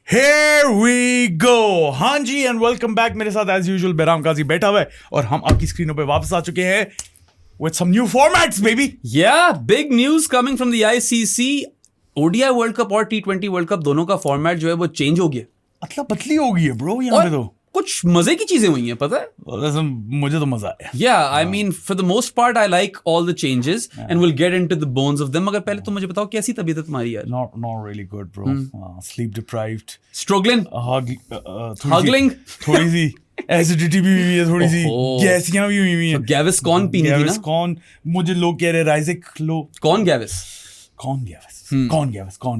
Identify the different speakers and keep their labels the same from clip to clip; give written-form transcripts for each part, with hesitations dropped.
Speaker 1: Here we go. हाँ जी and welcome back. मेरे साथ एज यूजुअल बेराम काजी बैठा हुआ है और हम आपकी स्क्रीनों पे वापस आ चुके हैं with some new formats, baby.
Speaker 2: Yeah, big news coming from the ICC. ODI World Cup और T20 World Cup दोनों का फॉर्मेट जो है वो चेंज हो गया.
Speaker 1: अतला पतली हो गई है ब्रो यहाँ पे तो.
Speaker 2: कुछ मजे की चीजें हुई हैं, पता है?
Speaker 1: वैसे मुझे तो मजा आया.
Speaker 2: Yeah, I mean for the most part I like all the changes and we'll get into the bones of them. मगर पहले तो मुझे बताओ कैसी तबीयत है तुम्हारी यार?
Speaker 1: Not really good, bro. Sleep deprived.
Speaker 2: Struggling?
Speaker 1: Huggling? थोड़ी सी एसिडिटी भी हुई है, थोड़ी सी गैसियां भी हुई हैं.
Speaker 2: Gaviscon पीनी थी ना?
Speaker 1: Gaviscon. मुझे लोग कह रहे राइजिक लो.
Speaker 2: कौन Gavis?
Speaker 1: कौन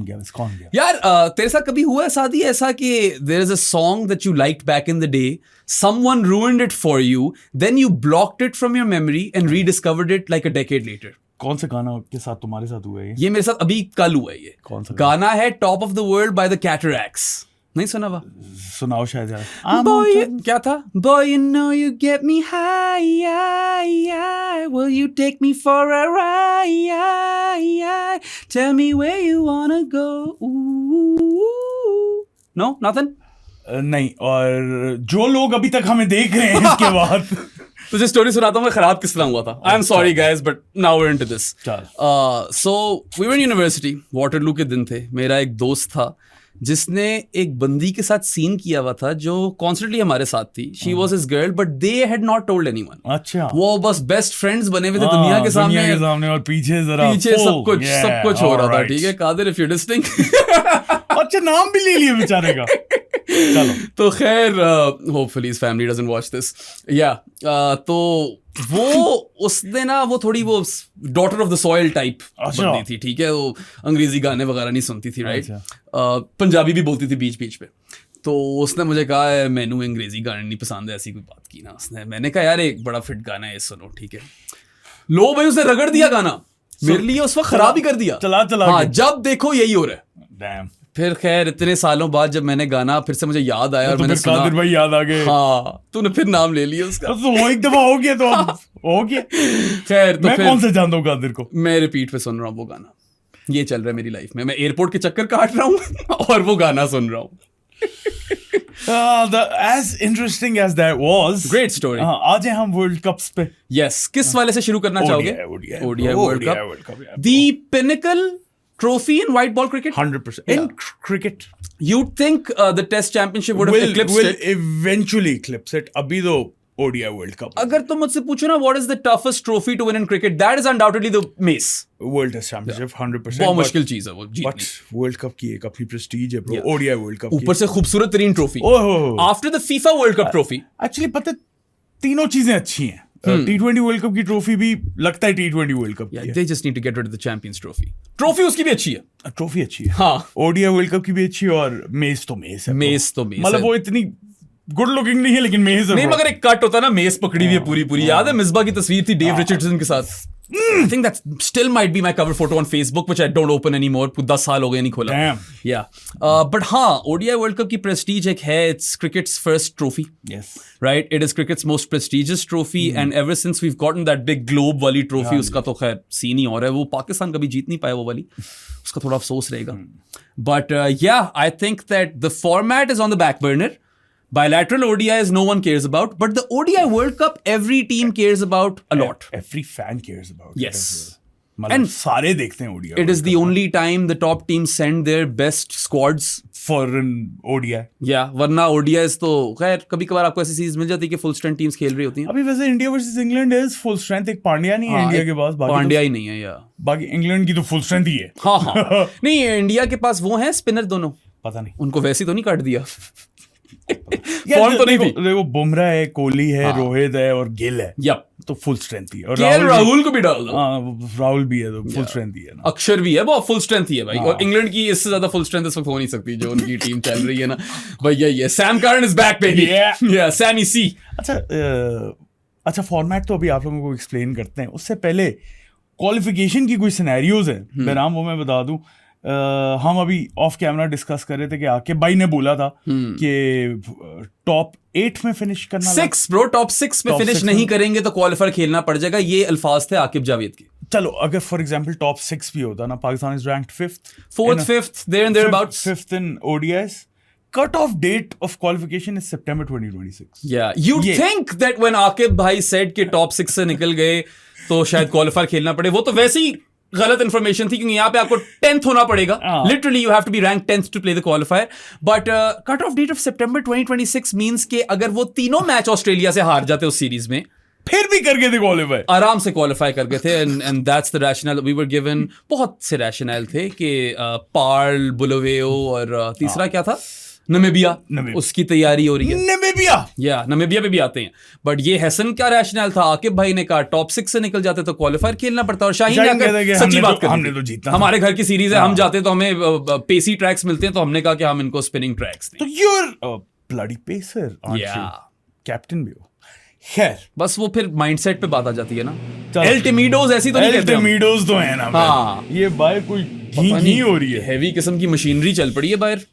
Speaker 1: Gavis?
Speaker 2: यार तेरे साथ कभी हुआ है शादी ऐसा कि there is a song that you liked back in the day, someone ruined it for you, then you blocked it from your memory and rediscovered it like a decade later?
Speaker 1: कौन सा गाना के साथ तुम्हारे साथ हुआ है
Speaker 2: ये मेरे साथ अभी कल हुआ है. ये
Speaker 1: कौन सा
Speaker 2: गाना है top of the world by the cataracts. नहीं सुना हुआ?
Speaker 1: सुनाओ शायद यार.
Speaker 2: Boy, क्या था? Boy, you know you get me high, will you take me for a ride? Tell me where you wanna go. Ooh. No, nothing?
Speaker 1: नहीं. और जो लोग अभी तक हमें देख रहे हैं इसके बाद
Speaker 2: तुझे स्टोरी सुनाता हूँ मैं खराब किस तरह हुआ था. I am sorry guys but now we're into this. So we were in university, Waterloo के दिन थे. मेरा एक दोस्त था जिसने एक बंदी के साथ सीन किया हुआ था जो कॉन्स्टेंटली हमारे साथ थी. She was his girl but they had not told anyone.
Speaker 1: अच्छा.
Speaker 2: वो बस बेस्ट फ्रेंड्स बने हुए थे दुनिया के सामने
Speaker 1: और पीछे
Speaker 2: सब कुछ हो रहा था. ठीक है कादिर, इफ यू लिसनिंग.
Speaker 1: अच्छा नाम भी ले लिया बेचारे का. चलो
Speaker 2: तो खैर hopefully his family doesn't watch this. या तो वो उसने ना वो थोड़ी वो daughter of the soil type बंदी थी. ठीक है, वो अंग्रेजी गाने वगैरह नहीं सुनती थी. राइट. पंजाबी भी बोलती थी बीच बीच पे. तो उसने मुझे कहा है मैनू अंग्रेजी गाने नहीं पसंद है, ऐसी कोई बात की ना उसने. मैंने कहा यार एक बड़ा फिट गाना है सुनो. ठीक है, लो भाई उसने रगड़ दिया गाना मेरे लिए उस वक्त खराब ही कर दिया.
Speaker 1: चला
Speaker 2: हाँ, जब देखो यही हो रहा
Speaker 1: है.
Speaker 2: फिर खैर इतने सालों बाद जब मैंने गाना फिर से मुझे याद आया और मैंने सुना.
Speaker 1: कादिर भाई याद आ गए.
Speaker 2: हाँ, तूने फिर नाम ले लिया उसका.
Speaker 1: तो वो एक दफा हो गया तो हो गया.
Speaker 2: खैर तो
Speaker 1: मैं कौन से जानता हूँ कादिर को.
Speaker 2: मैं रिपीट पे सुन रहा हूँ वो गाना. ये चल रहा है मेरी लाइफ में. मैं एयरपोर्ट के चक्कर काट रहा हूँ और वो गाना सुन रहा हूँ.
Speaker 1: As interesting as that was,
Speaker 2: great story.
Speaker 1: आज हम वर्ल्ड कप्स पे.
Speaker 2: Yes, किस वाले से शुरू करना चाहोगे? ODI World Cup. The pinnacle trophy in white ball cricket.
Speaker 1: 100% in cricket.
Speaker 2: You'd think the Test Championship would have eclipsed it.
Speaker 1: Will eventually eclipse it. अभी तो ODI World Cup.
Speaker 2: अगर तुम मुझसे पूछो ना what is the toughest trophy to win in cricket, that is undoubtedly the Mace.
Speaker 1: World Test Championship 100%.
Speaker 2: बहुत मुश्किल चीज है वो जीतनी.
Speaker 1: But World Cup की एक अपनी प्रेस्टीज है bro. ODI World Cup.
Speaker 2: ऊपर से खूबसूरत तरीन trophy. After the FIFA World Cup trophy.
Speaker 1: Actually पता तीनों चीजें अच्छी हैं. T20 वर्ल्ड कप की ट्रॉफी भी लगता है T20 वर्ल्ड कप की है.
Speaker 2: They just need to get rid of the Champions Trophy. Trophy उसकी भी अच्छी है.
Speaker 1: ट्रॉफी अच्छी है.
Speaker 2: हाँ.
Speaker 1: ODI वर्ल्ड कप की भी अच्छी है और मेस तो मेस है. मतलब वो इतनी गुड लुकिंग नहीं है लेकिन मेस है.
Speaker 2: नहीं मगर एक कट होता है ना, मेस पकड़ी हुई है पूरी. याद है मिसबा की तस्वीर थी डेव रिचर्डसन के साथ. I think that still might be my cover photo on Facebook, which I don't open anymore. 10 साल हो गए नहीं खोला. Yeah. But हाँ, ODI World Cup की prestige एक है. It's cricket's first trophy.
Speaker 1: Yes.
Speaker 2: Right? It is cricket's most prestigious trophy, and ever since we've gotten that big globe वाली trophy, उसका तो खैर सीन ही और है. वो पाकिस्तान कभी जीत नहीं पाया वो वाली. उसका थोड़ा अफसोस रहेगा. But yeah, I think that the format is on the back burner. Bilateral ODIs no one cares about, but the ODI World Cup every team cares about a lot.
Speaker 1: Every fan cares about.
Speaker 2: Yes.
Speaker 1: And सारे देखते हैं ODI.
Speaker 2: It is the only time the top teams send their best squads
Speaker 1: for an ODI.
Speaker 2: Yeah, वरना ODIs तो खैर कभी कभार आपको ऐसी सीरीज मिल जाती है कि full strength teams खेल रही होती हैं.
Speaker 1: अभी वैसे India versus England is full strength. एक पांड्या नहीं है इंडिया के पास.
Speaker 2: पांड्या ही नहीं है यार.
Speaker 1: बाकी इंग्लैंड की तो full strength ही है.
Speaker 2: हाँ. नहीं इंडिया के पास वो है स्पिनर दोनों.
Speaker 1: पता नहीं.
Speaker 2: उनको वैसे तो नहीं काट दिया. फॉर्म तो नहीं थी.
Speaker 1: देखो बुमराह है, कोहली है, रोहित है और गिल है.
Speaker 2: Yep.
Speaker 1: तो फुल स्ट्रेंथ ही है. और
Speaker 2: राहुल को भी डाल दो.
Speaker 1: राहुल भी है तो फुल स्ट्रेंथ ही है ना.
Speaker 2: अक्षर भी है, वो फुल स्ट्रेंथ ही है भाई. और इंग्लैंड की इससे ज्यादा फुल स्ट्रेंथ इस वक्त हो नहीं सकती जो उनकी टीम चल रही है ना भैया. ये Sam Curran is back baby. या सैमी सी. अच्छा फॉर्मेट तो अभी आप लोगों को एक्सप्लेन करते हैं. उससे पहले क्वालिफिकेशन की कोई सिनेरियोज है बेराम, वो मैं बता दूं. हम अभी ऑफ कैमरा डिस्कस कर रहे थे कि आकिब भाई ने बोला था कि टॉप 8 में फिनिश करना. 6 ब्रो, टॉप 6 में फिनिश नहीं करेंगे तो क्वालिफायर खेलना पड़ जाएगा. ये अल्फाज थे आकिब जावेद के.
Speaker 1: चलो अगर फॉर एग्जांपल टॉप 6 भी होता ना, Pakistan is ranked 5th,
Speaker 2: 4th 5th there and thereabouts,
Speaker 1: 5th in ODIs, cutoff date of qualification is September 2026.
Speaker 2: Yeah, you'd
Speaker 1: Yeah.
Speaker 2: think that when Akib भाई said कि टॉप 6 से निकल गए तो शायद क्वालिफायर खेलना पड़े, वो तो वैसे ही गलत इंफॉर्मेशन थी क्योंकि यहाँ पे आपको 10th होना पड़ेगा. Literally you have to be ranked 10th to play the qualifier. But cut off date of September 2026 means कि अगर वो तीनों मैच ऑस्ट्रेलिया से हार जाते उस सीरीज में,
Speaker 1: फिर भी करके थे क्वालिफाई,
Speaker 2: आराम से क्वालिफाई कर गए थे. And that's the rational we were given. बहुत से रैशनल थे कि पार्ल, बुलवेओ और तीसरा क्या था, नमीबिया, उसकी तैयारी हो रही है.
Speaker 1: नमीबिया
Speaker 2: नमीबिया पे भी आते हैं. बट ये हैसन का रैशनल था. आकिब भाई ने कहा टॉप 6 से निकल जाते तो क्वालिफायर खेलना पड़ता. और शाहीन ने आकर सच्ची बात कर,
Speaker 1: हमने तो जीतना,
Speaker 2: हमारे घर की सीरीज है, हम जाते तो हमें पेसी ट्रैक्स मिलते हैं, तो हमने कहा कि हम इनको स्पिनिंग ट्रैक्स दें.
Speaker 1: तो you're ब्लडी पेसर, कैप्टन भी हो. खैर,
Speaker 2: बस वो फिर माइंडसेट पे बात आ जाती है ना. एल टिमीडोज ऐसी तो नहीं कहते हम.
Speaker 1: टिमीडोज तो है ना.
Speaker 2: हाँ,
Speaker 1: ये बाहर कोई घी हो रही है,
Speaker 2: हैवी किस्म की मशीनरी चल पड़ी है बाहर.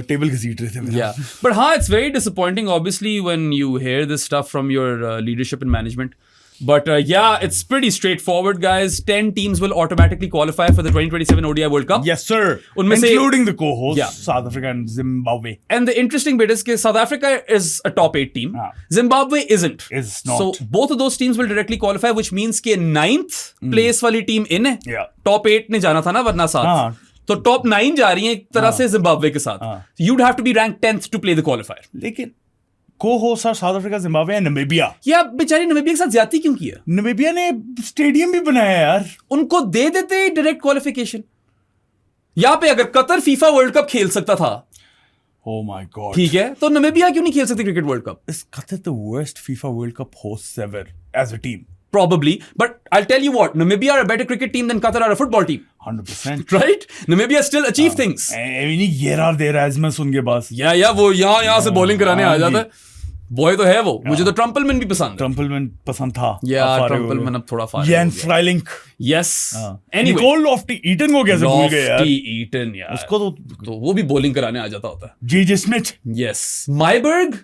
Speaker 1: टेबल घसीट रहे थे मेरा.
Speaker 2: Yeah, but it's very disappointing obviously when you hear this stuff from your leadership and management. But it's pretty straightforward, guys. 10 teams will automatically qualify for the 2027 ODI World Cup.
Speaker 1: Yes, sir.
Speaker 2: उनमें से,
Speaker 1: including the co-hosts,
Speaker 2: Yeah.
Speaker 1: South Africa and Zimbabwe.
Speaker 2: And the interesting bit is that South Africa is a top 8 team. Zimbabwe isn't.
Speaker 1: Is not.
Speaker 2: So both of those teams will directly qualify, which means कि 9th place वाली team in है.
Speaker 1: Yeah.
Speaker 2: Top 8 ने जाना था ना, वरना 7.
Speaker 1: हाँ.
Speaker 2: तो टॉप 9 जा रही है एक तरह से जिम्बाब्वे के साथ. You'd have to be ranked 10th to play the qualifier.
Speaker 1: लेकिन co-hosts are South Africa, Zimbabwe and Namibia.
Speaker 2: या बेचारी नमीबिया के साथ ज्यादती क्यों किया?
Speaker 1: नमीबिया ने स्टेडियम भी बनाया यार.
Speaker 2: उनको दे देते डायरेक्ट क्वालिफिकेशन. यहाँ पे अगर कतर फीफा वर्ल्ड कप खेल सकता था,
Speaker 1: Oh my God.
Speaker 2: ठीक है, तो नमीबिया क्यों नहीं खेल सकती cricket world cup?
Speaker 1: Is Qatar the worst FIFA World Cup hosts ever as a team?
Speaker 2: Probably, but I'll tell you what, Namibia are a better cricket team than Qatar are a football team.
Speaker 1: 100%.
Speaker 2: Right? Namibia still achieve things.
Speaker 1: नहीं Gerard Erasmus उनके पास.
Speaker 2: या वो यहाँ से bowling कराने आ जाता है. Boy तो है वो. मुझे तो ट्रम्पलमैन भी पसंद है.
Speaker 1: ट्रम्पलमैन पसंद था.
Speaker 2: ट्रम्पलमैन अब थोड़ा फार.
Speaker 1: Jens Freilich.
Speaker 2: Yes. Anyway.
Speaker 1: Nicole Lofty-Eaton को कैसे भूल गए यार?
Speaker 2: Lofty-Eaton यार. उसको तो वो भी बॉलिंग कराने आ जाता होता है.
Speaker 1: J.J. Smith.
Speaker 2: Yes. Myberg?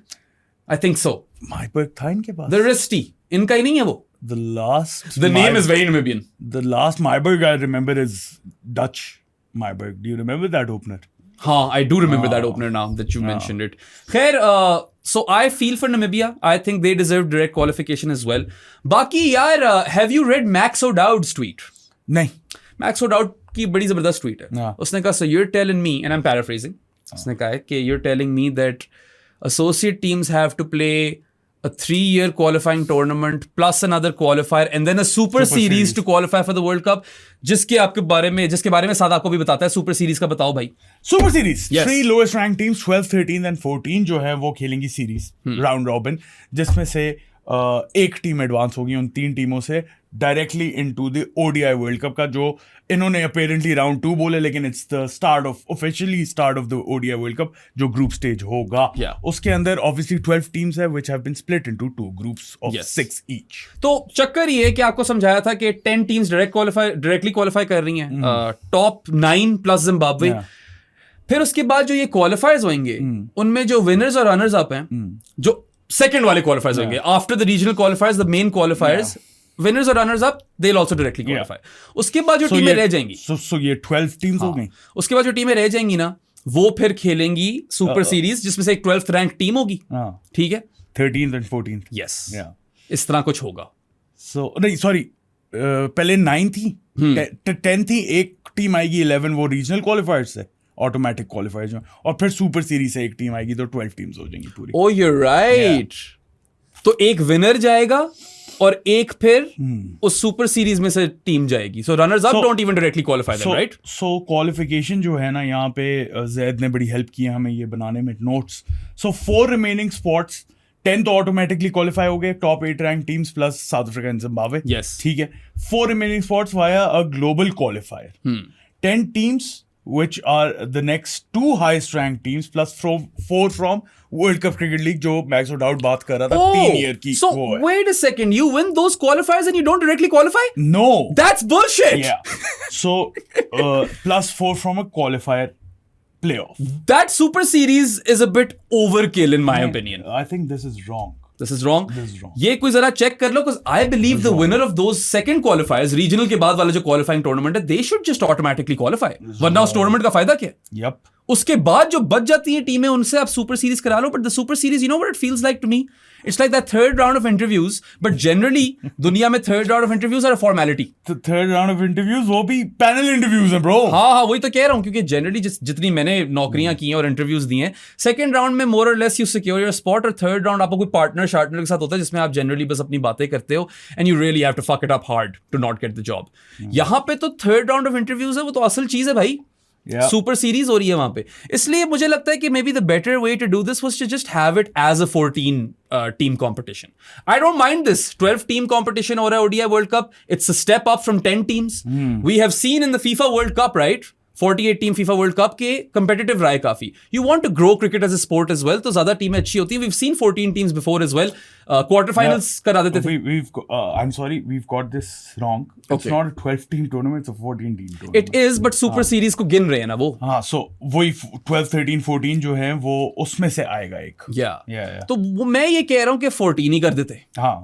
Speaker 2: I think so.
Speaker 1: Myberg था इनके पास.
Speaker 2: The Risty. इनका ही नहीं है वो. The name is very Namibian.
Speaker 1: The last Myberg I remember is Dutch Myberg. Do you remember that opener?
Speaker 2: हाँ, I do remember that opener now that you mentioned it. खैर, so I feel for Namibia. I think they deserve direct qualification as well. बाकी यार, have you read Max O'Dowd's tweet?
Speaker 1: नहीं.
Speaker 2: Max O'Dowd की बड़ी जबरदस्त tweet है. उसने कहा, so you're telling me, and I'm paraphrasing. उसने कहा है कि you're telling me that associate teams have to play a 3-year qualifying tournament plus another qualifier and then a super series to qualify for the World Cup. जिसके बारे में सादा आपको भी बताता है. सुपर सीरीज का बताओ भाई.
Speaker 1: Super series,
Speaker 2: Yes.
Speaker 1: 3 lowest ranked teams 12, 13 and 14 जो है वो खेलेंगी सीरीज राउंड रॉबिन, जिसमें से एक टीम एडवांस होगी उन 3 टीमों से directly into the ODI world cup का, जो इन्होंने अपेरेंटली राउंड 2 बोले, लेकिन it's the officially start of the ODI world cup जो ग्रुप स्टेज होगा. उसके अंदर ऑब्वियसली 12 टीम्स है which have been split into 2 groups of 6 each.
Speaker 2: तो चक्कर ये है कि आपको समझाया था कि 10 टीम्स डायरेक्टली क्वालिफाई कर रही हैं, टॉप 9 प्लस जिम्बाब्वे. फिर उसके बाद जो ये क्वालिफायर्स होंगे उनमें जो विनर्स और रनर्स अप हैं, जो सेकंड वाले क्वालिफायर्स होंगे after the regional qualifiers, the main qualifiers, winners और runners up they will also directly qualify. उसके बाद जो टीमें रह जाएंगी,
Speaker 1: सो ये 12 टीम्स हो गई.
Speaker 2: उसके बाद जो टीमें रह जाएंगी ना, वो फिर खेलेंगी सुपर सीरीज, जिसमें से एक 12th रैंक टीम होगी. ठीक है,
Speaker 1: 13th and 14th.
Speaker 2: यस, इस तरह कुछ होगा.
Speaker 1: सो नहीं, सॉरी, पहले 9 थी, 10 थी, एक टीम आएगी 11 वो रीजनल क्वालिफायर्स से ऑटोमेटिक क्वालिफायर्स में, और फिर सुपर सीरीज से एक टीम आएगी, तो 12 टीम्स हो जाएंगी पूरी.
Speaker 2: ओह, यू आर राइट. तो एक विनर जाएगा और एक फिर उस सुपर सीरीज में से टीम जाएगी. So runners up don't even directly qualify them, right?
Speaker 1: So qualification जो है ना, यहाँ पे जैद ने बड़ी हेल्प की है हमें ये बनाने में नोट्स. सो 4 रिमेनिंग स्पॉट्स, 10 तो ऑटोमेटिकली क्वालिफाई हो गए, top 8 rank teams plus south Africa and Zimbabwe.
Speaker 2: Yes,
Speaker 1: ठीक है. 4 remaining spots via a global qualifier. 10 teams which are the next 2 highest ranked teams plus 4 from World Cup Cricket League जो Max O'Dowd बात कर रहा था, 3 year की.
Speaker 2: So wait a second, you win those qualifiers and you don't directly qualify?
Speaker 1: No,
Speaker 2: that's bullshit.
Speaker 1: Yeah. So plus 4 from a qualifier playoff.
Speaker 2: That super series is a bit overkill in my opinion.
Speaker 1: I think this is wrong.
Speaker 2: This is wrong.
Speaker 1: This is wrong.
Speaker 2: ये कोई जरा check कर लो, because I believe the winner of those second qualifiers, regional के बाद वाला जो qualifying tournament है, they should just automatically qualify. वरना उस tournament का फायदा क्या है?
Speaker 1: Yep.
Speaker 2: उसके बाद जो बच जाती है टीमें उनसे आप सुपर सीरीज करा लो, but the super series you know what it feels like to me, it's like that third round of interviews, but generally दुनिया में third round of interviews are a formality.
Speaker 1: तो थर्ड राउंड ऑफ इंटरव्यूज वो भी panel interviews हैं bro.
Speaker 2: हाँ वही तो कह रहा हूँ, क्योंकि जनरली जितनी मैंने नौकरियां की हैं और इंटरव्यूज दिए हैं, सेकंड राउंड में मोर और less you secure your spot, और थर्ड राउंड आपको कोई पार्टनर के साथ होता है जिसमें आप जनरली बस अपनी बातें करते हो and you really have to fuck it up hard to not get the job. यहाँ पे तो थर्ड राउंड ऑफ इंटरव्यूज है, वो तो असल चीज है भाई। सुपर सीरीज हो रही है वहां पे, इसलिए मुझे लगता है कि maybe the better way to do this was to just have it as a 14 team competition. I don't mind this 12 team competition or a ODI World Cup. It's a step up from 10 teams. We have seen in the FIFA World Cup, right? 48 team FIFA World Cup के competitive रहा है काफी. You want to grow cricket as a sport as well, तो ज्यादा टीमें अच्छी होती हैं. We've seen 14 teams before as well. Quarter finals करा देते थे.
Speaker 1: I'm sorry, we've got this wrong. It's not a 12 team tournament, it's a 14 team tournament.
Speaker 2: It is, but super series को गिन रहे हैं ना वो.
Speaker 1: हाँ, so वही 12, 13, 14 जो है वो उसमें से आएगा एक.
Speaker 2: Yeah. तो मैं ये कह रहा हूँ कि 14 ही कर देते.
Speaker 1: हाँ.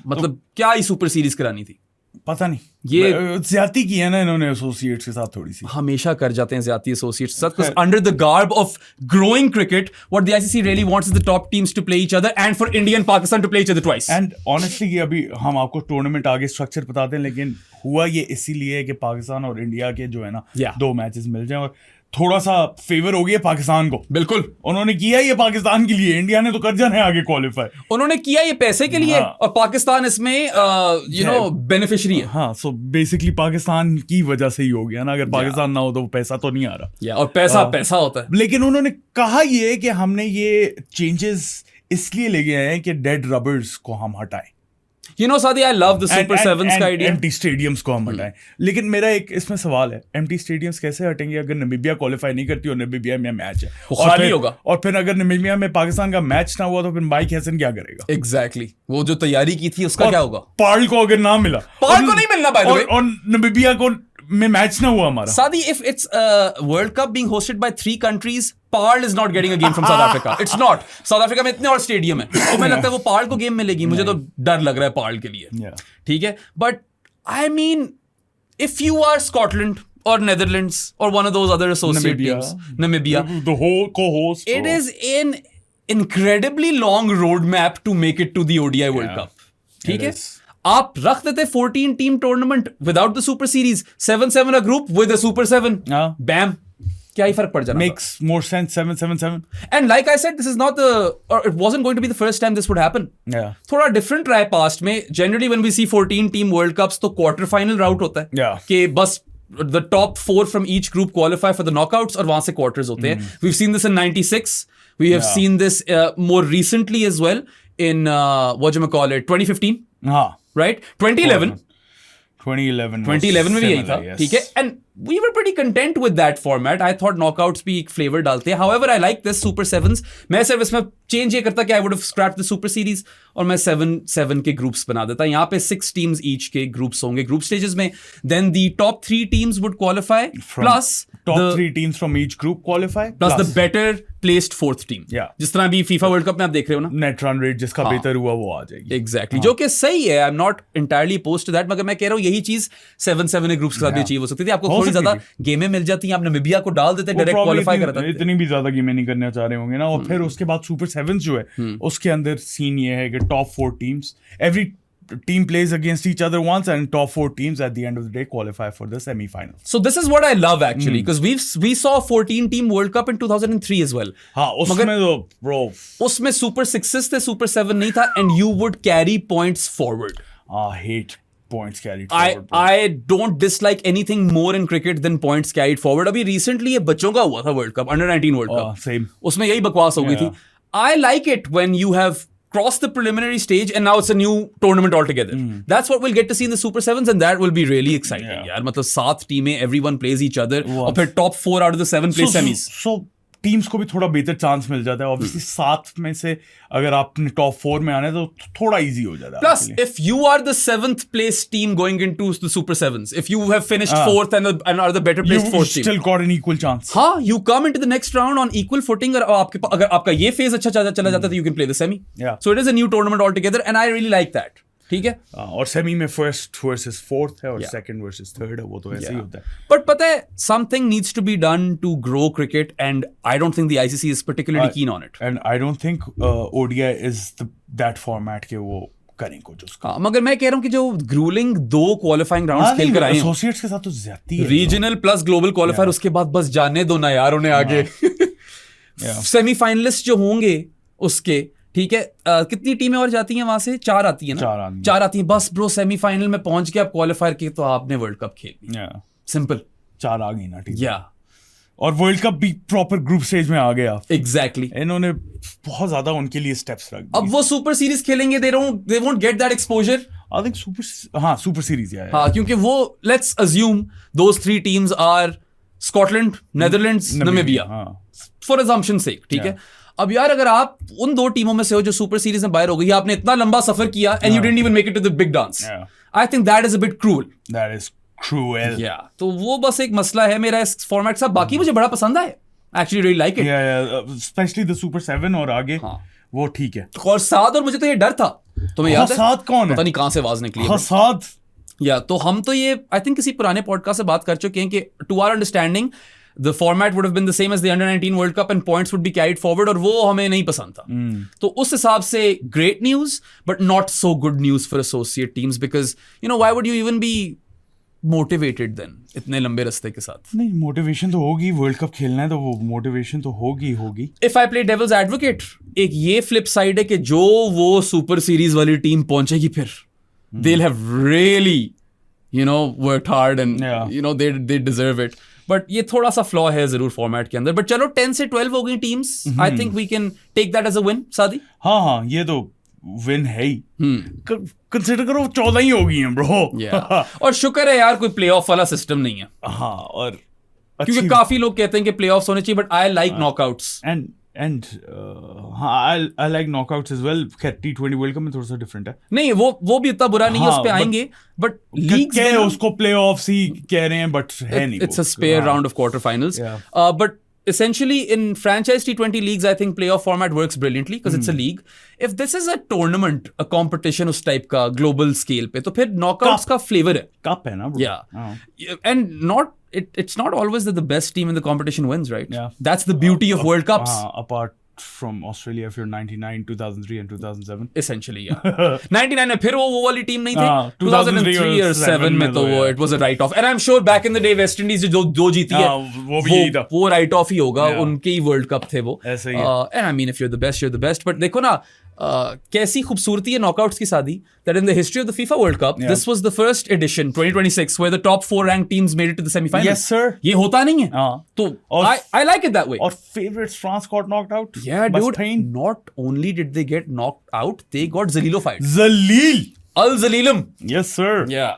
Speaker 2: मतलब क्या ही सुपर सीरीज करानी थी.
Speaker 1: पता नहीं, ये ज्यादती की है ना इन्होंने एसोसिएट्स के साथ थोड़ी सी.
Speaker 2: हमेशा कर जाते हैं ज्यादती एसोसिएट्स के साथ, because under the garb of growing cricket, what the ICC really wants is the top teams to play each other and for India and Pakistan to play each other twice.
Speaker 1: And honestly ये अभी हम आपको tournament आगे structure बताते हैं, लेकिन हुआ ये इसीलिए कि पाकिस्तान और इंडिया के जो है ना दो मैचेस मिल जाएं और थोड़ा सा फेवर हो गया पाकिस्तान को.
Speaker 2: बिल्कुल,
Speaker 1: उन्होंने किया ये पाकिस्तान के लिए, इंडिया ने तो कर जाना है आगे क्वालिफाई.
Speaker 2: उन्होंने किया ये पैसे के लिए और पाकिस्तान इसमें यू नो बेनिफिशियरी है.
Speaker 1: हाँ, सो बेसिकली पाकिस्तान की वजह से ही हो गया ना. अगर पाकिस्तान ना हो तो पैसा तो नहीं आ रहा.
Speaker 2: और पैसा होता है.
Speaker 1: लेकिन उन्होंने कहा ये कि हमने ये चेंजेस इसलिए ले गए हैं कि डेड रबर्स को हम हटाएं.
Speaker 2: You know, Sadi, I love the Super Sevens का idea.
Speaker 1: एम्प्टी स्टेडियम्स को हम हटाएं. लेकिन मेरा एक इसमें सवाल है, एम्प्टी स्टेडियम्स कैसे हटेंगे अगर नामीबिया क्वालिफाई नहीं करती और नामीबिया में मैच है
Speaker 2: खाली होगा,
Speaker 1: और फिर अगर नामीबिया में पाकिस्तान का मैच ना हुआ तो फिर माइक हैसन क्या करेगा?
Speaker 2: Exactly. वो जो तैयारी की थी उसका क्या होगा?
Speaker 1: पार्ल को अगर ना मिला,
Speaker 2: पार्ल को नहीं मिलना by the way,
Speaker 1: और नामीबिया को में मैच ना हुआ हमारा.
Speaker 2: Sadi, if it's a World Cup being hosted by 3 countries, Parl is not getting a game from South Africa. It's not. South Africa में इतने और स्टेडियम है, तो मुझे लगता है वो Parl को गेम मिलेगी. मुझे तो डर लग रहा है Parl के लिए. ठीक है, but I mean, if you are Scotland or Netherlands or one of those other associate teams, Namibia,
Speaker 1: the whole co-host,
Speaker 2: it is an incredibly long roadmap to make it to the ODI World Cup. ठीक है, आप रख देते 14 team tournament without the super series, 7-7 a group with a super 7. बैम, क्या ही फर्क पड़ जाना.
Speaker 1: Makes more sense. 7-7-7.
Speaker 2: And like I said, this is not or it wasn't going to be the first time this would happen. थोड़ा different रहा है past में. Generally when we see 14 team world cups तो quarter final राउट होता है कि बस the top 4 from each group qualify for the knockouts और वहां से क्वार्टर्स होते हैं. We've seen this in 96. We have seen this more recently as well in what do you call it, 2015. Right? 2011 में भी यही था. ठीक है, and we were pretty content with that format. I thought knockouts भी एक flavor डालते हैं. However, I like this Super Sevens. मैं सिर्फ इसमें चेंज ये करता कि I would have scrapped the Super Series और मैं 7 के ग्रुप्स बना देता. यहाँ पे 6 teams each के ग्रुप्स होंगे ग्रुप स्टेजेस में. Then the top 3 teams would qualify plus
Speaker 1: top 3 teams from each group qualify
Speaker 2: plus the better placed 4th team. जिस तरह भी FIFA World Cup में आप देख रहे हो ना,
Speaker 1: नेट रन रेट जिसका बेहतर हुआ वो आ जाएगी.
Speaker 2: Exactly. जो कि सही है. I'm not entirely opposed to that, मगर मैं कह रहा हूँ यही चीज 7 के ग्रुप्स के साथ भी अचीव हो सकती थी. आपको थोड़ी ज्यादा गेमें मिल जाती हैं. आप नामीबिया को डाल देते, डायरेक्ट क्वालिफाई करता.
Speaker 1: इतनी भी ज्यादा गेमें नहीं करना चाह रहे होंगे ना. और फिर उसके बाद सुपर 7 जो है उसके अंदर सीन ये है कि top 4 teams, every team plays against each other once and top 4 teams at the end of the day qualify for the semi-finals.
Speaker 2: So this is what I love actually, because we saw 14 team World Cup in 2003 as well.
Speaker 1: हाँ, उसमें तो bro
Speaker 2: उसमें Super 6s थे, Super 7 नहीं था, and you would carry points forward.
Speaker 1: I hate points carried forward.
Speaker 2: I don't dislike anything more in cricket than points carried forward. अभी recently ये बच्चों का हुआ था World Cup, Under 19 World Cup.
Speaker 1: Same.
Speaker 2: उसमें यही बकवास हो गई थी. I like it when you have crossed the preliminary stage and now it's a new tournament altogether. That's what we'll get to see in the Super Sevens, and that will be really exciting. यार मतलब 7 टीमें, everyone plays each other, और फिर top 4 out of the 7 play semis.
Speaker 1: So teams को भी थोड़ा बेहतर chance मिल जाता है. ऑब्वियसली 7 में से अगर आपने टॉप 4 में आना है तो थोड़ा इजी हो जाता है.
Speaker 2: Plus if you are the 7th place team going into the Super Sevens, if you have finished 4th and are the better placed 4th team,
Speaker 1: you still got an equal chance.
Speaker 2: हाँ, you come into the next round on equal footing. अगर आपका ये phase अच्छा चला जाता है, you can play the semi. So it is a new tournament altogether, and I really like that. ठीक है.
Speaker 1: और सेमी में फर्स्ट वर्सेस फोर्थ है और सेकंड वर्सेस थर्ड है, वो तो ऐसे ही होता है.
Speaker 2: बट पता है, something needs to be done to grow cricket and I don't think the ICC is particularly keen on it.
Speaker 1: And I don't think ODI is that format के वो करें कुछ उसका.
Speaker 2: हाँ, मगर मैं कह रहा हूँ कि जो ग्रूलिंग 2 क्वालिफाइंग राउंड्स खेल कर आए हैं,
Speaker 1: एसोसिएट्स के साथ तो ज्यादती है.
Speaker 2: रीजनल प्लस ग्लोबल क्वालिफायर, उसके बाद बस जाने दो ना यार उन्हें आगे. सेमीफाइनलिस्ट जो होंगे उसके, ठीक है, कितनी टीमें और जाती हैं वहां से? 4 आती है ना, 4 आती हैं बस ब्रो. सेमीफाइनल में पहुंच के आप क्वालिफायर के तो आपने वर्ल्ड कप खेल लिया. सिंपल.
Speaker 1: 4 आ गई ना टीम.
Speaker 2: या
Speaker 1: और वर्ल्ड कप भी प्रॉपर ग्रुप स्टेज में आ गया.
Speaker 2: एग्जैक्टली.
Speaker 1: इन्होंने बहुत ज्यादा उनके लिए स्टेप्स रख दिए.
Speaker 2: अब वो सुपर सीरीज खेलेंगे, they won't get that exposure.
Speaker 1: I think super series है.
Speaker 2: हाँ, क्योंकि वो, let's assume those 3 teams are Scotland, Netherlands, Namibia, for assumption sake, ठीक है. अब यार अगर आप उन 2 टीमों में से हो जो सुपर सीरीज में बाहर हो गई, आपने इतना लंबा सफर किया and you didn't even make it to the big dance, I think that is a bit cruel.
Speaker 1: That is cruel.
Speaker 2: या तो वो बस एक मसला है मेरा इस फॉर्मेट से. बाकी मुझे बड़ा पसंद आया, actually really like it,
Speaker 1: specially the super 7 और आगे. वो ठीक है.
Speaker 2: और साद, और मुझे तो ये डर था, तुम्हें याद है
Speaker 1: साद कौन है?
Speaker 2: पता नहीं कहां से आवाज निकली है.
Speaker 1: साद.
Speaker 2: या तो हम तो ये आई थिंक किसी पुराने पॉडकास्ट से बात कर चुके हैं कि to our understanding the format would have been the same as the under-19 World Cup and points would be carried forward, और वो हमें नहीं पसंद था. तो उस हिसाब से great news but not so good news for associate teams, because you know why would you even be motivated then इतने लंबे रास्ते के साथ?
Speaker 1: नहीं, मोटिवेशन तो होगी, वर्ल्ड कप खेलना है तो वो मोटिवेशन तो होगी.
Speaker 2: If I play devil's advocate, एक ये flip side है कि जो वो सुपर सीरीज वाली टीम पहुंचेगी फिर they'll have really worked hard and they deserve it. But ये थोड़ा सा फ्लॉ है जरूर फॉर्मेट के अंदर. बट चलो 10 से 12 हो गई teams, I think we can take that as a win. Saadi,
Speaker 1: हाँ, ये तो विन है ही. कंसीडर करो 14 ही हो गई हैं ब्रो.
Speaker 2: और शुक्र है यार कोई प्लेऑफ वाला सिस्टम नहीं है.
Speaker 1: हाँ, और
Speaker 2: क्योंकि काफी लोग कहते हैं कि प्लेऑफ्स होने चाहिए, but I like knockouts.
Speaker 1: And I like knockouts as well. T20 world cup में थोड़ा सा डिफरेंट है.
Speaker 2: नहीं, वो भी इतना बुरा नहीं है, उस पे आएंगे. बट लीग्स
Speaker 1: में उसको प्लेऑफ्स ही कह रहे हैं, बट है नहीं.
Speaker 2: It's a spare round of quarter finals. But essentially in franchise T20 leagues, I think playoff format works brilliantly because it's a league. If this is a tournament, a competition उस type का global scale पे, तो फिर knockouts का flavor है.
Speaker 1: Cup है ना bro.
Speaker 2: Yeah. And it's not always that the best team in the competition wins, right?
Speaker 1: Yeah.
Speaker 2: That's the beauty of World Cups.
Speaker 1: Apart from Australia if you're 99, 2003 and 2007.
Speaker 2: Essentially, yeah. 99 में फिर वो वाली team नहीं थी. 2003 और 7 में तो वो it was a write off. And I'm sure back in the day West Indies जो जीती है,
Speaker 1: वो भी यही था.
Speaker 2: वो write off ही होगा. उनके ही वर्ल्ड कप थे वो.
Speaker 1: ऐसे ही.
Speaker 2: And I mean if you're the best, you're the best. But देखो ना, कैसी खूबसूरती है नॉकआउट्स की शादी. That in the history of the FIFA World Cup, this was the first edition 2026 where the top 4 ranked teams made it to the semi-finals.
Speaker 1: Yes sir.
Speaker 2: ये होता नहीं है. तो I like it that way.
Speaker 1: और favorites France got knocked out.
Speaker 2: Yeah, dude. Not only did they get knocked out, they got Zalilified.
Speaker 1: Zalil.
Speaker 2: Al Zalilim.
Speaker 1: Yes sir.
Speaker 2: Yeah.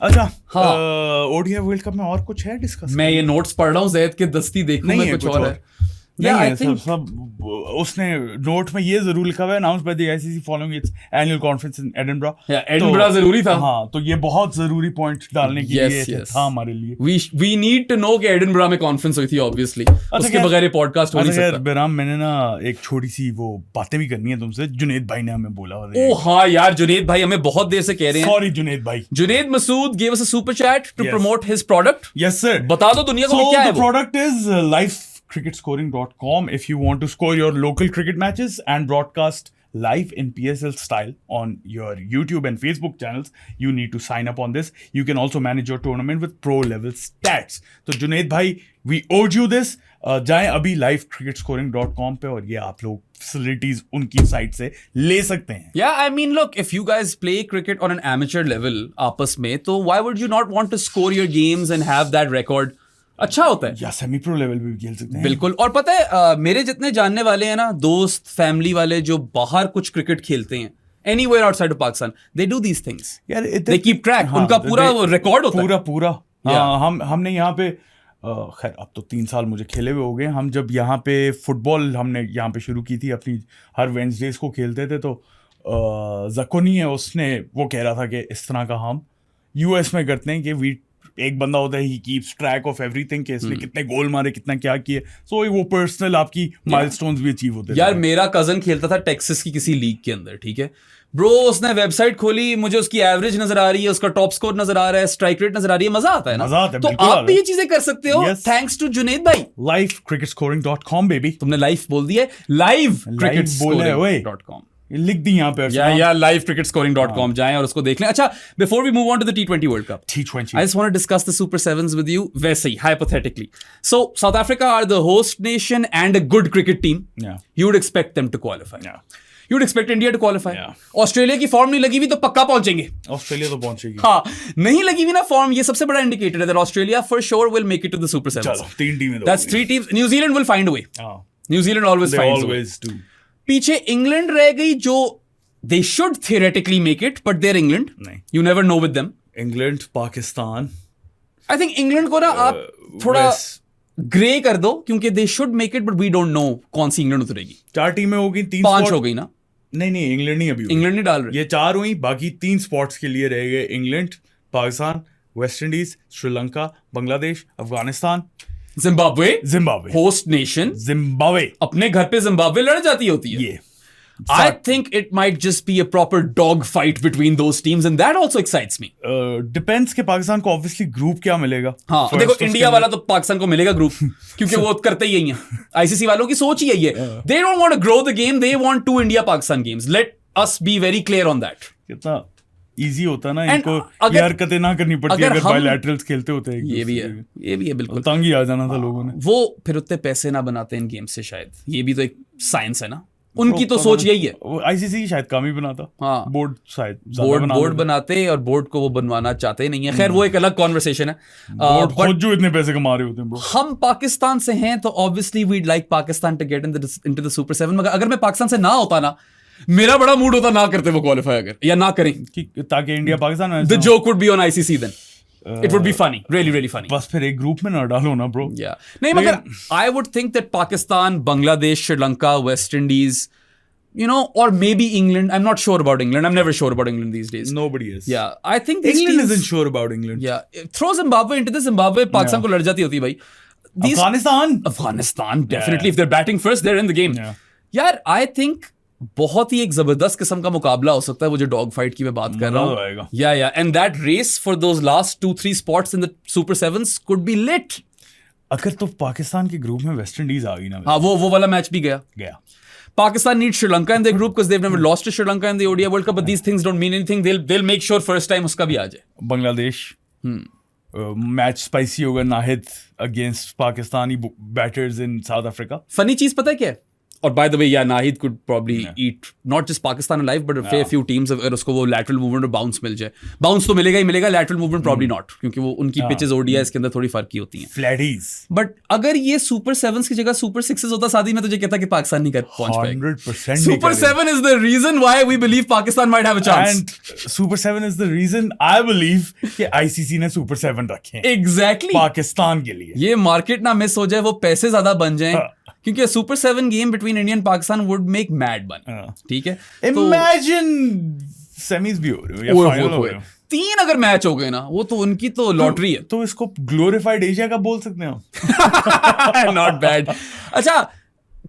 Speaker 1: अच्छा, ODI world cup में और कुछ है discuss?
Speaker 2: मैं ये notes पढ़ रहा हूँ, ज़ैद के दस्ती देखूं मैं कुछ और है.
Speaker 1: सब उसने नोट में ये जरूर लिखा हुआ है, announced by the ICC following its annual conference in Edinburgh.
Speaker 2: Edinburgh जरूरी था.
Speaker 1: हाँ, तो ये बहुत जरूरी पॉइंट डालने के लिए था हमारे लिए.
Speaker 2: We need to know कि एडिनबरा में कॉन्फ्रेंस हुई थी obviously. उसके बगैर ये पॉडकास्ट हो नहीं सकता.
Speaker 1: बेराम, मैंने ना एक छोटी सी वो बातें भी करनी है तुमसे. जुनेद भाई ने हमें बोला.
Speaker 2: ओह हाँ यार, जुनेद भाई हमें बहुत देर से कह रहे हैं.
Speaker 1: सॉरी जुनेद भाई.
Speaker 2: Junaid Masood gave us a super chat to promote his product.
Speaker 1: Yes sir.
Speaker 2: बता दो दुनिया को क्या है वो.
Speaker 1: The product is livecricketscoring.com. If you want to score your local cricket matches and broadcast live in PSL style on your YouTube and Facebook channels, you need to sign up on this. You can also manage your tournament with pro level stats. तो जुनेद भाई, we owed you this. जाएं अभी livecricketscoring.com पे और ये आप लोग facilities उनकी साइट से ले सकते हैं.
Speaker 2: Yeah, I mean look, if you guys play cricket on an amateur level आपस में, तो why would you not want to score your games and have that record? अच्छा होता है.
Speaker 1: या सेमी प्रो लेवल भी खेल सकते हैं.
Speaker 2: बिल्कुल. और पता है मेरे जितने जानने वाले हैं ना, दोस्त, फैमिली वाले जो बाहर कुछ क्रिकेट खेलते हैं, anywhere outside of Pakistan, they do these things. They keep track. उनका पूरा रिकॉर्ड होता है.
Speaker 1: पूरा. हमने यहाँ पे खैर अब तो 3 साल मुझे खेले हुए हो गए. हम जब यहाँ पे फुटबॉल हमने यहाँ पे शुरू की थी अपनी, हर वेडनेसडेज को खेलते थे, तो जकोनी है उसने वो कह रहा था कि इस तरह का हम यूएस में करते हैं कि एक बंदा होता है, he keeps track of everything कि इसने कितने गोल मारे, कितना क्या किए, सो वो पर्सनल आपकी माइलस्टोन्स भी अचीव होते हैं।
Speaker 2: यार मेरा कजन खेलता था टेक्सास की किसी लीग के अंदर, ठीक है ब्रो, उसने वेबसाइट खोली, मुझे उसकी एवरेज नजर आ रही है, उसका टॉप स्कोर नजर आ रहा है, स्ट्राइक रेट नजर आ रही है, मजा आता है ना।
Speaker 1: मजा आता है,
Speaker 2: तो
Speaker 1: बिल्कुल
Speaker 2: आप
Speaker 1: आता
Speaker 2: भी
Speaker 1: है।
Speaker 2: ये चीजें कर सकते हो थैंक्स टू जुनेद भाई।
Speaker 1: livecricketscoring.com baby.
Speaker 2: तुमने लाइव बोल दिया है, लाइव cricketscoring.com
Speaker 1: लिख दी यहाँ पे
Speaker 2: या livecricketscoring.com जाएं और उसको देख लें। अच्छा, before we move on to the T20 world cup,
Speaker 1: T20
Speaker 2: I just want to discuss the Super Sevens with you. वैसे ही, hypothetically. So, South Africa are the host nation and a good cricket team.
Speaker 1: Yeah.
Speaker 2: You would expect them to qualify.
Speaker 1: Yeah.
Speaker 2: You would expect India to qualify.
Speaker 1: Yeah.
Speaker 2: Australia की form नहीं लगी हुई तो पक्का पहुंचेंगे।
Speaker 1: Australia तो पहुंचेगी।
Speaker 2: हाँ, नहीं लगी हुई ना फॉर्म, ये सबसे बड़ा इंडिकेटर है that Australia for sure will make it to the Super Sevens.
Speaker 1: चलो 3 टीमें।
Speaker 2: That's 3 teams. New Zealand will find a way.
Speaker 1: हाँ,
Speaker 2: New Zealand always
Speaker 1: they
Speaker 2: finds a way.
Speaker 1: always do।
Speaker 2: पीछे इंग्लैंड रह गई जो they should theoretically make it, but they're England.
Speaker 1: नहीं।
Speaker 2: You never know with them.
Speaker 1: England, Pakistan.
Speaker 2: I think England को ना आप थोड़ा ग्रे कर दो, क्योंकि they should make it but we don't know कौन सी इंग्लैंड उतरेगी।
Speaker 1: 4 टीमें होगी, 3
Speaker 2: 5
Speaker 1: spot-
Speaker 2: हो गई ना।
Speaker 1: नहीं इंग्लैंड नहीं अभी हुई।
Speaker 2: इंग्लैंड नहीं डाल रहे।
Speaker 1: ये 4 हुई, बाकी 3 स्पॉट्स के लिए रह गए England, Pakistan, West Indies, Sri Lanka, Bangladesh, Afghanistan,
Speaker 2: Zimbabwe host nation,
Speaker 1: Zimbabwe
Speaker 2: अपने घर पे जिम्बाब्वे लड़ जाती होती है।
Speaker 1: ये
Speaker 2: I think it might just be a proper dog fight between those teams and that also excites me.
Speaker 1: Depends के पाकिस्तान को ऑब्वियसली ग्रुप क्या मिलेगा।
Speaker 2: हाँ,
Speaker 1: First
Speaker 2: देखो
Speaker 1: उसके
Speaker 2: इंडिया
Speaker 1: अंदर-
Speaker 2: वाला तो पाकिस्तान को मिलेगा ग्रुप, क्योंकि वो करते ही यही है। आईसीसी वालों की सोच ही यही है। They don't want to grow the game, they want 2 India-Pakistan games. Let us be very clear on that.
Speaker 1: कितना इजी होता ना
Speaker 2: And
Speaker 1: इनको,
Speaker 2: अगर-
Speaker 1: ये हरकतें ना करनी पड़ती
Speaker 2: अगर
Speaker 1: अगर
Speaker 2: हम-
Speaker 1: बायलैटरल्स खेलते होते हैं।
Speaker 2: ये भी है बिल्कुल।
Speaker 1: तंग ही आ जाना था लोगों ने।
Speaker 2: वो फिर उतने पैसे ना बनाते इन गेम से, शायद ये भी तो एक साइंस है ना, उनकी तो सोच यही है।
Speaker 1: आईसीसी शायद कम ही बनाता।
Speaker 2: हाँ,
Speaker 1: बोर्ड शायद ज्यादा
Speaker 2: बोर्ड
Speaker 1: बना
Speaker 2: बोर्ड
Speaker 1: देता।
Speaker 2: बनाते और बोर्ड को वो बनवाना चाहते नहीं है। खैर वो एक अलग कॉन्वर्सेशन है।
Speaker 1: बोर्ड
Speaker 2: but
Speaker 1: खुद जो इतने पैसे कमा रहे होते हैं ब्रो।
Speaker 2: हम पाकिस्तान से हैं तो obviously we'd like Pakistan to get into the super 7, मगर अगर मैं पाकिस्तान से ना होता ना, मेरा बड़ा मूड होता ना करते वो क्वालिफाई अगर, या ना करें,
Speaker 1: ताकि इंडिया पाकिस्तान में
Speaker 2: the joke would be on ICC then, it would be funny, really funny.
Speaker 1: बस फिर एक ग्रुप में ना डालो ना ब्रो।
Speaker 2: या नहीं, मगर I would think that Pakistan, Bangladesh, Sri Lanka, West Indies, you know, or maybe England. I'm not sure about England. I'm never sure about England these days.
Speaker 1: Nobody is.
Speaker 2: Yeah, I think these
Speaker 1: England
Speaker 2: teams,
Speaker 1: isn't sure about England.
Speaker 2: Yeah, throw Zimbabwe into the Zimbabwe. Pakistan को लड़ जाती होती है भाई। Afghanistan definitely, if they're batting first, they're in the game.
Speaker 1: Yeah.
Speaker 2: यार, I think बहुत ही एक जबरदस्त किस्म का मुकाबला हो सकता है, वो जो डॉग फाइट की मैं बात कर रहा
Speaker 1: मजा आएगा।
Speaker 2: हूँ। Yeah and that race for those last 2-3 spots in the super 7s could be lit.
Speaker 1: अगर तो पाकिस्तान के ग्रुप में वेस्ट इंडीज आ गई ना,
Speaker 2: हाँ, वो वाला मैच भी गया। Pakistan needs Sri Lanka in their group because they've never lost to Sri Lanka in the ODI World Cup, but these things don't mean anything. They'll make sure first time उसका भी आ जाए।
Speaker 1: Bangladesh match spicy होगा, Nahid against Pakistani batters इन south Africa.
Speaker 2: Funny चीज पता है क्या है? और बाय द वे, या Nahid could probably eat not just Pakistan alive but a fair few teams अगर उसको वो lateral movement और bounce मिल जाए। bounce तो मिलेगा ही मिलेगा, lateral movement probably not, क्योंकि वो उनकी pitches ODIs के अंदर थोड़ी फर्क की होती हैं।
Speaker 1: फ्लैटीज।
Speaker 2: बट अगर ये सुपर 7s की जगह सुपर 6s होता शादी में, तुझे कहता कि पाकिस्तान नहीं कर पहुंच पाएगा।
Speaker 1: 100%
Speaker 2: super 7 is the reason why we believe Pakistan might have a chance.
Speaker 1: And Super 7 is the reason I believe कि आईसीसी ने Super 7 रखे हैं
Speaker 2: Exactly.
Speaker 1: पाकिस्तान के लिए।
Speaker 2: ये मार्केट ना मिस हो जाए, वो पैसे ज्यादा बन जाएं, क्योंकि super 7 game between India and Pakistan would make mad बन। ठीक है,
Speaker 1: इमेजिन सेमीज भी हो रहे हो या फाइनल हो रहे हो।
Speaker 2: 3 अगर मैच हो गए ना, वो तो उनकी तो लॉटरी है।
Speaker 1: तो इसको ग्लोरिफाइड एशिया का बोल सकते हैं।
Speaker 2: Not bad. अच्छा,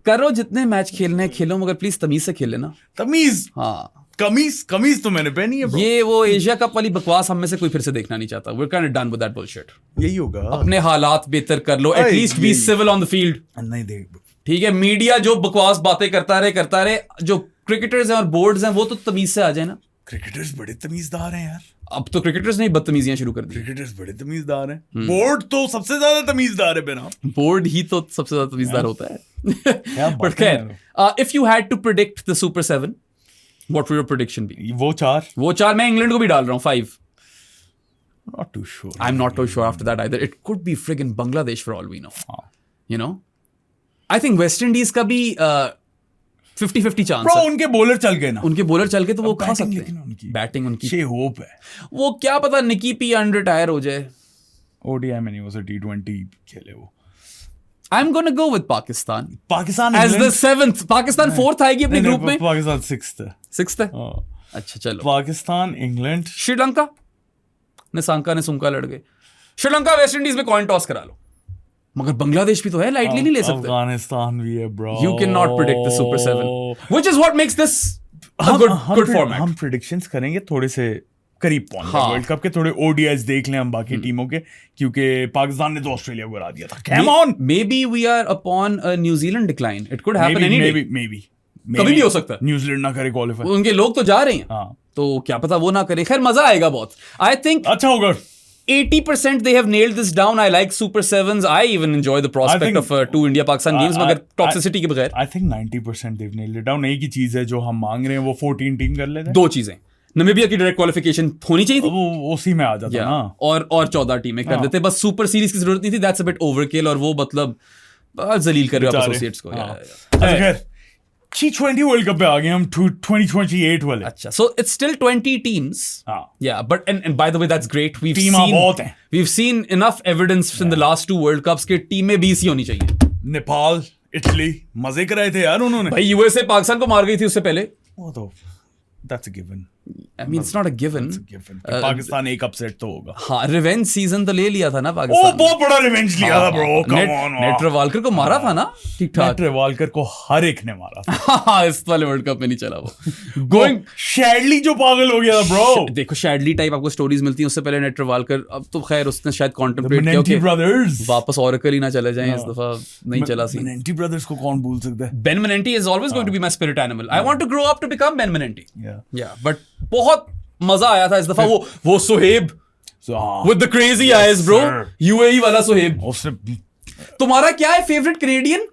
Speaker 2: करो जितने मैच खेलने खेलो, मगर प्लीज तमीज से खेल लेना।
Speaker 1: तमीज।
Speaker 2: हाँ,
Speaker 1: कमीज तो मैंने पहनी है bro।
Speaker 2: ये वो एशिया कप वाली बकवास हम में से कोई फिर से देखना नहीं चाहता। We're kind of done with that bullshit.
Speaker 1: यही होगा।
Speaker 2: अपने हालात बेहतर कर लो, at least be civil on the field.
Speaker 1: नहीं देख,
Speaker 2: ठीक है, मीडिया जो बकवास बातें करता रहे, जो क्रिकेटर्स हैं और बोर्ड्स हैं वो तो तमीज से आ जाए ना।
Speaker 1: क्रिकेटर्स बड़े तमीजदार हैं यार।
Speaker 2: अब तो क्रिकेटर्स ने बदतमीजियां शुरू कर दी।
Speaker 1: क्रिकेटर्स बड़े तमीजदार हैं। बोर्ड तो सबसे ज्यादा तमीजदार है बिना।
Speaker 2: बोर्ड ही तो सबसे ज्यादा तमीजदार होता है।
Speaker 1: क्या
Speaker 2: बट खैर, if you had to predict the super 7, what would your prediction be?
Speaker 1: वो 4
Speaker 2: मैं इंग्लैंड को भी डाल रहा हूँ 5।
Speaker 1: Not too sure.
Speaker 2: I'm not too sure after that either. It could be friggin' Bangladesh for all we know. You know? I think West Indies का भी 50-50 chance
Speaker 1: Bro,
Speaker 2: है।
Speaker 1: उनके बॉलर चल गए ना।
Speaker 2: उनके बॉलर चल के तो वो खा सकते
Speaker 1: लेकिन
Speaker 2: हैं।
Speaker 1: उनकी
Speaker 2: बैटिंग उनकी
Speaker 1: छे होप है।
Speaker 2: वो क्या पता निकी पी अनरिटायर हो जाए।
Speaker 1: ओडीआई में नहीं, वो से T20 खेले वो।
Speaker 2: I'm gonna go with Pakistan
Speaker 1: Pakistan
Speaker 2: as the 7th. Pakistan 4th आएगी अपने ग्रुप में।
Speaker 1: पाकिस्तान 6th है।
Speaker 2: 6th है।
Speaker 1: हाँ।
Speaker 2: अच्छा चलो।
Speaker 1: पाकिस्तान, इंग्लैंड,
Speaker 2: श्रीलंका ने सांका ने सुंका लड़ गए। श्रीलंका वेस्ट इंडीज में कॉइन टॉस करा लो, मगर बांग्लादेश भी तो है, लाइटली नहीं ले सकते.
Speaker 1: अफगानिस्तान भी है bro.
Speaker 2: You cannot predict the Super 7, which is what makes this a good format.
Speaker 1: हम प्रेडिक्शंस करेंगे थोड़े से करीब पहुंच
Speaker 2: हाँ.
Speaker 1: वर्ल्ड कप के, थोड़े ओडीआईज देख लें हम बाकी टीमों के, क्योंकि पाकिस्तान ने तो ऑस्ट्रेलिया को हरा दिया था. Come on.
Speaker 2: Maybe we are upon a New Zealand decline. It could happen any day.
Speaker 1: Maybe.
Speaker 2: कभी भी हो सकता है.
Speaker 1: न्यूजीलैंड ना करे क्वालिफाई.
Speaker 2: उनके लोग तो जा रहे हैं.
Speaker 1: हाँ.
Speaker 2: तो क्या पता वो ना करे. खैर मजा आएगा बहुत. I think
Speaker 1: अच्छा होगा.
Speaker 2: 80% they have nailed this down. I like Super 7s. I even enjoy the prospect of 2 India-Pakistan games, मगर toxicity के बगैर.
Speaker 1: I think 90% they've nailed it down. एक ही चीज है जो हम मांग रहे हैं, वो 14 टीम कर लेते हैं.
Speaker 2: दो चीजें. नमीबिया की डायरेक्ट क्वालिफिकेशन होनी चाहिए थी.
Speaker 1: वो उसी में आ जाता ना.
Speaker 2: और 14 टीमें कर देते. बस सुपर सीरीज की जरूरत नहीं थी. That's a bit overkill. और वो मतलब जलील कर रहे हो एसोसिएट्स को.
Speaker 1: T20 वर्ल्ड कप पे आ गए हम 2028 वाले.
Speaker 2: अच्छा, so it's still 20 teams. Yeah, but and by the way that's great. We've seen enough evidence in the last 2 World Cups के टीमें 20 ही होनी चाहिए.
Speaker 1: नेपाल, इटली मजे कराए थे यार उन्होंने.
Speaker 2: भाई यूएसए पाकिस्तान को मार गई थी उससे पहले.
Speaker 1: वो तो that's a given.
Speaker 2: I mean it's not a given.
Speaker 1: Pakistan एक अपसेट तो होगा.
Speaker 2: हाँ, रिवेंज सीजन तो ले लिया था ना पाकिस्तान.
Speaker 1: बहुत बड़ा रिवेंज लिया था ब्रो. Come on.
Speaker 2: नेट्रेवाल्कर को मारा था ना ठीक ठाक.
Speaker 1: नेट्रेवाल्कर को हर एक ने मारा था.
Speaker 2: हाँ, इस वाले वर्ल्ड कप में नहीं चला वो. गोइंग
Speaker 1: शैडली जो पागल हो गया था ब्रो.
Speaker 2: देखो शैडली टाइप आपको स्टोरीज मिलती हैं. उससे पहले नेट्रेवाल्कर, अब तो खैर उसने शायद कॉन्टेम्पलेट किया कि
Speaker 1: ब्रदर्स
Speaker 2: वापस ऑरेकल ही ना चले जाएं. इस दफा नहीं चला सी.
Speaker 1: मेनेंटी ब्रदर्स को कौन भूल सकता है.
Speaker 2: Ben Manenti is always going to be my spirit animal. I want to grow up to become Ben Manenti. Yeah but बहुत मजा आया था इस दफा. वो Suhaib with the crazy eyes bro. UAE वाला सुहेब.
Speaker 1: उसने
Speaker 2: तुम्हारा क्या है favourite Canadian?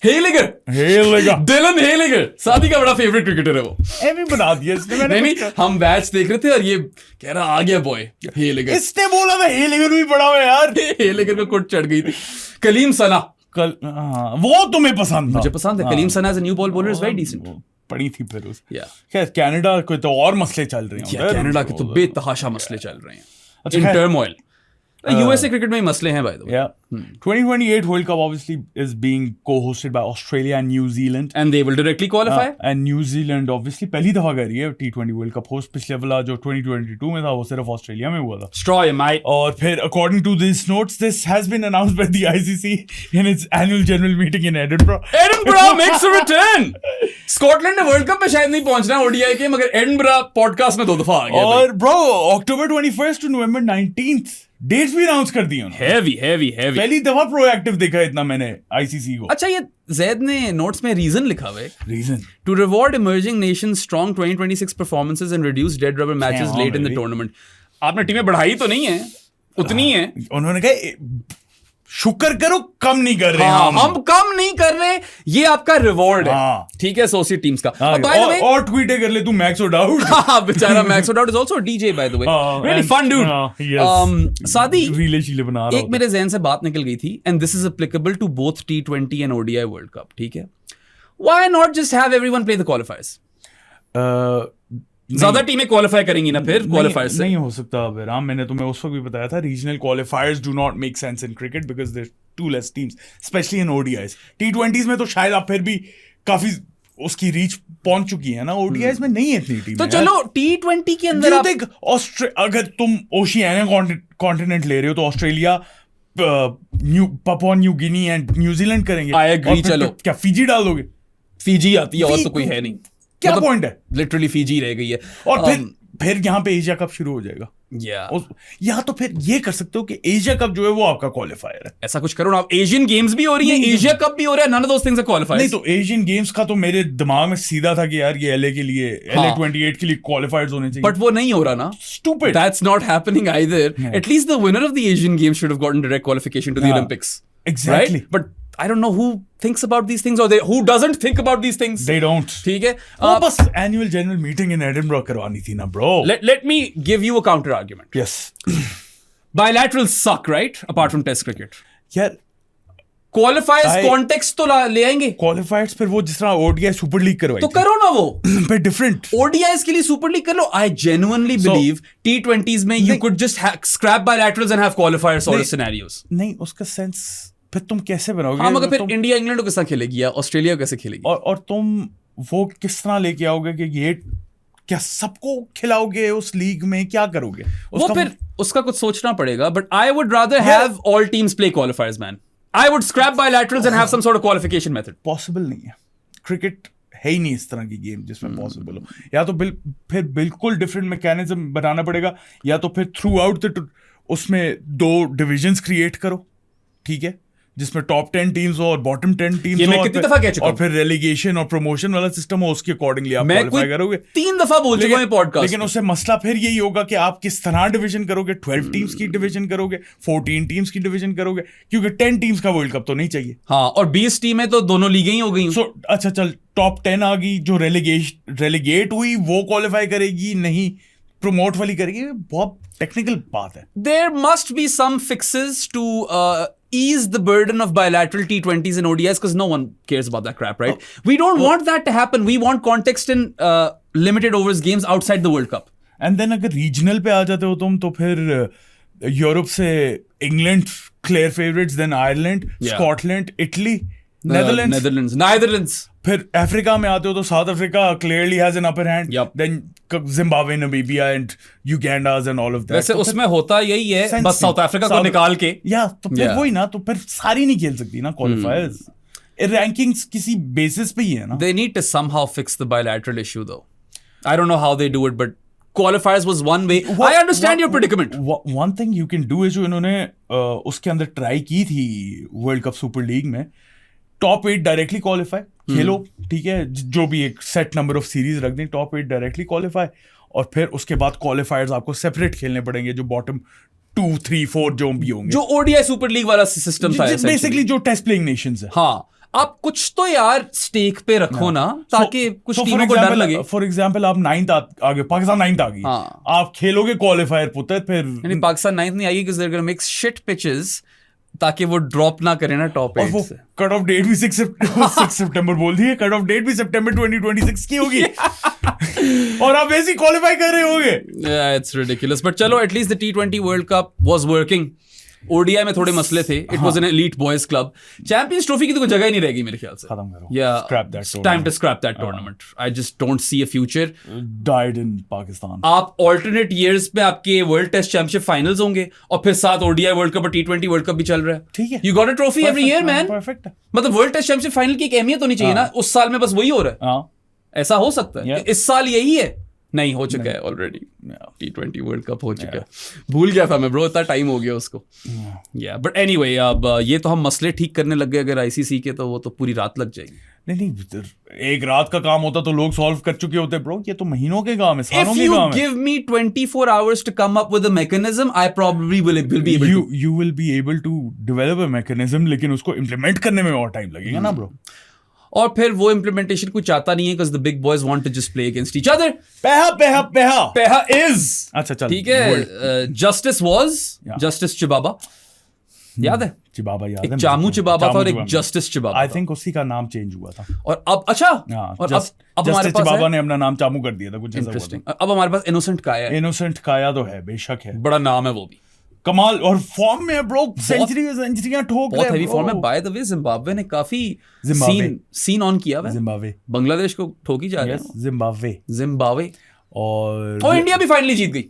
Speaker 2: Heyliger. Dillon Heyliger. शादी का बड़ा फेवरेट क्रिकेटर है वो.
Speaker 1: एमी बना दिया इसने.
Speaker 2: नहीं हम मैच देख रहे थे और ये कह रहा आ गया बॉय हेलिगर.
Speaker 1: इसने बोला था हेलिगर भी बड़ा है यार.
Speaker 2: हेलिगर को कुट चढ़ गई थी. कलीम सना.
Speaker 1: वो तुम्हें पसंद था.
Speaker 2: मुझे पसंद है. Kaleem Sana as a new ball bowler is very decent.
Speaker 1: पड़ी थी फिर उस. खैर कनाडा को तो और मसले चल रहे हैं.
Speaker 2: कनाडा के तो बेतहाशा मसले चल रहे हैं. इन टर्मोइल. यूएसए क्रिकेट में ही मसले हैं by the way.
Speaker 1: Yeah. 2028 World Cup obviously is being co-hosted by Australia and New Zealand.
Speaker 2: And they will directly qualify.
Speaker 1: And New Zealand obviously पहली दफा कर रही है T20 World Cup host. पिछले वाला जो 2022 में था वो सिर्फ ऑस्ट्रेलिया में हुआ था.
Speaker 2: Straw mate.
Speaker 1: और फिर according to these notes, this has been announced by the ICC in its annual general meeting in Edinburgh.
Speaker 2: Edinburgh makes a return. Scotland ने वर्ल्ड कप में शायद नहीं पहुंचना ओडीआई के, मगर एडिनबरा पॉडकास्ट में 2 दफा आ गया. और
Speaker 1: bro October 21st to November 19th dates भी अनाउंस कर दी उन्होंने. हेवी पहली दफा प्रोएक्टिव देखा इतना मैंने आईसीसी को.
Speaker 2: अच्छा, ये जैद ने नोट्स में रीजन लिखा हुआ है.
Speaker 1: Reason
Speaker 2: to reward emerging nations strong 2026 performances and reduce dead rubber matches late in the tournament. आपने टीमें बढ़ाई तो नहीं है, उतनी है.
Speaker 1: उन्होंने कहा शुक्र करो कम नहीं कर रहे.
Speaker 2: हम कम नहीं कर रहे, ये आपका रिवॉर्ड है. ठीक है एसोसिएट टीम्स का.
Speaker 1: और ट्वीट कर ले तू मैक्स ओडाउट.
Speaker 2: बेचारा Max O'Dowd is also DJ by the way. Really fun dude. Saadi
Speaker 1: रीले शीले बना रहा.
Speaker 2: एक मेरे ज़हन से बात निकल गई थी, and this is applicable to both T20 and ODI world cup. ठीक है, why not just have everyone play the qualifiers? ज्यादा टीमें क्वालिफाई करेंगी ना फिर क्वालिफायर्स से.
Speaker 1: नहीं हो सकता राम. मैंने तुम्हें उस वक्त भी बताया था regional qualifiers do not make sense in cricket because there too less teams specially in ODIs. T20s में तो शायद आप फिर भी काफी उसकी रीच पहुंच चुकी है ना. ओडीआईज में नहीं है इतनी टीम.
Speaker 2: तो चलो T20 के अंदर आप
Speaker 1: देख अगर तुम ओशियाना कॉन्टिनेंट ले रहे हो तो Australia, Papua New Guinea and न्यूजीलैंड करेंगे.
Speaker 2: I agree. चलो
Speaker 1: क्या फिजी डाल दोगे?
Speaker 2: फिजी आती है और तो कोई है नहीं.
Speaker 1: क्या पॉइंट है?
Speaker 2: लिटरली फिजी रह गई है.
Speaker 1: और फिर यहाँ पे एशिया कप शुरू हो जाएगा. या तो फिर ये कर सकते हो कि एशिया कप जो है वो आपका क्वालिफायर है.
Speaker 2: ऐसा कुछ करो ना. एशियन गेम्स भी हो रही है, एशिया कप भी हो रहा है. None of those things are qualifiers.
Speaker 1: नहीं तो एशियन गेम्स का तो मेरे दिमाग में सीधा था कि यार ये LA के लिए LA 28 के लिए क्वालिफायर्स होने चाहिए.
Speaker 2: बट वो नहीं हो रहा ना.
Speaker 1: Stupid.
Speaker 2: That's not happening either. At least the winner of the Asian Games should have gotten direct qualification to the Olympics.
Speaker 1: Exactly.
Speaker 2: Right? But I don't know who thinks about these things or who doesn't think about these things.
Speaker 1: They don't.
Speaker 2: ठीक है.
Speaker 1: वो बस annual general meeting in Edinburgh करवानी थी ना bro.
Speaker 2: Let me give you a counter argument.
Speaker 1: Yes.
Speaker 2: Bilaterals suck, right? Apart from Test cricket.
Speaker 1: यार
Speaker 2: Qualifiers context तो ले आएंगे.
Speaker 1: Qualifiers फिर वो जिस तरह ODI Super League करवाई
Speaker 2: तो करो ना वो.
Speaker 1: But different.
Speaker 2: ODIs के लिए Super League कर लो. I genuinely believe T20s में you could just scrap bilaterals and have qualifiers sort of scenarios.
Speaker 1: नहीं उसका sense फिर तुम कैसे बनाओगे?
Speaker 2: हाँ, मगर फिर इंडिया इंग्लैंड को किस तरह खेलेगी या ऑस्ट्रेलिया को कैसे खेलेगी?
Speaker 1: और तुम वो किस तरह लेके आओगे कि ये क्या सबको खिलाओगे उस लीग में, क्या करोगे
Speaker 2: वो फिर उसका कुछ सोचना पड़ेगा, but I would rather have all teams play qualifiers man. I would scrap bilaterals and have some sort of qualification method.
Speaker 1: Possible नहीं है, क्रिकेट है ही नहीं इस तरह की गेम जिसमें पॉसिबल हो. या तो फिर बिल्कुल डिफरेंट मैकेनिज्म बनाना पड़ेगा, या तो फिर थ्रू आउट द उसमें 2 डिविजन्स क्रिएट करो, ठीक है, जिसमें टॉप 10 टीम्स हो और बॉटम 10 टीम्स हो,
Speaker 2: कितनी दफा कह चुका हूं.
Speaker 1: और फिर रेलीगेशन और प्रमोशन वाला सिस्टम हो, उसके अकॉर्डिंगली आप क्वालिफाई करोगे.
Speaker 2: 3 दफा बोल चुका हूं पॉडकास्ट.
Speaker 1: लेकिन उससे मसला फिर यही होगा कि आप किस तरह डिवीजन करोगे. 12 टीम्स की डिवीजन करोगे, 14 टीम्स की डिवीजन करोगे, क्योंकि 10 टीम्स का वर्ल्ड कप तो नहीं चाहिए.
Speaker 2: हाँ, और 20 टीमें तो दोनों लीगें ही हो गई.
Speaker 1: सो अच्छा चल, टॉप 10 आ गई, जो रेलीगेट हुई वो क्वालिफाई करेगी, नहीं प्रमोट वाली करेगी. बहुत टेक्निकल बात है.
Speaker 2: There must be some fixes to ease the burden of bilateral T20s and ODIs, because no one cares about that crap, right? We don't want that to happen. We want context in limited overs games outside the World Cup.
Speaker 1: And then अगर regional पे आ जाते हो तुम, तो फिर Europe से England clear favourites, then Ireland, Scotland, Italy, Netherlands. फिर अफ्रीका में आते हो तो South Africa clearly has an upper hand, then Zimbabwe, Namibia and Ugandas and all of that.
Speaker 2: वैसे उसमें होता यही है, बस साउथ अफ्रीका को निकाल के.
Speaker 1: या तो फिर वही ना, तो फिर सारी नहीं खेल सकती ना क्वालिफायर्स. रैंकिंग्स किसी बेसिस पे ही है ना.
Speaker 2: They need to somehow fix the bilateral issue though. I don't know how they do it, but qualifiers was one way. I understand your predicament.
Speaker 1: One thing you can do is जो इन्होंने उसके अंदर try की थी world cup super league में, top 8 directly qualify खेलो, ठीक है, जो भी एक सेट नंबर ऑफ सीरीज रख दें, टॉप 8 डायरेक्टली क्वालिफाई, और फिर उसके बाद क्वालिफायर्स आपको सेपरेट खेलने पड़ेंगे, जो बॉटम 2, 3, 4 जो भी होंगे,
Speaker 2: जो ओडीआई सुपर लीग वाला सिस्टम था
Speaker 1: बेसिकली, जो टेस्ट प्लेइंग नेशंस है.
Speaker 2: हाँ, आप कुछ तो यार स्टेक पे रखो ना, ताकि कुछ टीमों को डर लगे.
Speaker 1: फॉर एग्जांपल आप 9th आ गए, पाकिस्तान 9th आ गई, आप खेलोगे क्वालिफायर पुत्र, फिर
Speaker 2: पाकिस्तान 9th नहीं आएगी, because they're going to make shit pitches ताकि वो ड्रॉप ना करे ना टॉप 8 से.
Speaker 1: कट ऑफ डेट भी 6 सितंबर बोल दिए, कट ऑफ डेट भी सितंबर 2026 की होगी. और आप वैसे क्वालिफाई कर रहे होगे.
Speaker 2: इट्स रिडिकुलस, बट चलो, at least the T20 world cup was working. ODI में थोड़े मसले थे. It was an elite boys club. Champions trophy की तो कोई जगह ही नहीं रहेगी मेरे ख्याल से.
Speaker 1: खत्म करो.
Speaker 2: Time to scrap that tournament. I just don't see a future.
Speaker 1: Died in Pakistan.
Speaker 2: आप ऑल्टरनेट ईयर्स में आपके वर्ल्ड टेस्ट चैंपियनशिप फाइनल्स होंगे, और फिर साथ ओडीआई वर्ल्ड कप और T20 वर्ल्ड कप भी चल रहा है.
Speaker 1: ठीक है,
Speaker 2: you got a trophy every year man.
Speaker 1: Perfect.
Speaker 2: मतलब वर्ल्ड टेस्ट चैंपियनशिप फाइनल की एक अहमियत होनी चाहिए ना. उस साल में बस वही हो रहा है. ऐसा हो सकता है इस साल यही है. नहीं, हो चुका है ऑलरेडी. T20 वर्ल्ड कप हो चुका है. भूल गया था मैं ब्रो, इतना टाइम हो गया उसको. बट एनीवे, अब ये तो हम मसले ठीक करने लग गए. अगर आईसीसी के, तो वो तो पूरी रात लग जाएगी.
Speaker 1: नहीं, एक रात का काम होता तो लोग सॉल्व कर चुके होते ब्रो. ये तो महीनों के काम है, सालों के काम है.
Speaker 2: If you give me 24 hours to come up with a mechanism, I probably will be able to.
Speaker 1: You will be able to develop a mechanism, लेकिन उसको इम्प्लीमेंट करने में और टाइम लगेगा ना ब्रो.
Speaker 2: और फिर वो इम्प्लीमेंटेशन कुछ चाहता नहीं है, because the big boys want to just play against each other.
Speaker 1: पेहा
Speaker 2: is.
Speaker 1: अच्छा चल,
Speaker 2: ठीक है. Justice was Justice Chibaba. याद है?
Speaker 1: चिबाबा याद है.
Speaker 2: एक चामू चिबाबा था और एक जस्टिस चिबाबा.
Speaker 1: आई थिंक उसी का नाम चेंज हुआ था.
Speaker 2: और अब अच्छा, और अब हमारे पास
Speaker 1: चिबाबा ने अपना नाम चामू कर दिया था, कुछ ऐसा
Speaker 2: इंटरेस्टिंग. अब हमारे पास इनोसेंट काया है.
Speaker 1: इनोसेंट काया तो है, बेशक है,
Speaker 2: बड़ा नाम है वो भी.
Speaker 1: कमाल, और फॉर्म में ब्रो. सेंचुरियां ठोक रहे हैं.
Speaker 2: बहुत हेवी फॉर्म में. बाय द वे, जिम्बाब्वे ने काफी सीन ऑन किया है.
Speaker 1: जिम्बाब्वे
Speaker 2: बांग्लादेश को ठोकी जा रहे हैं. जिम्बाब्वे और इंडिया भी फाइनली जीत गई.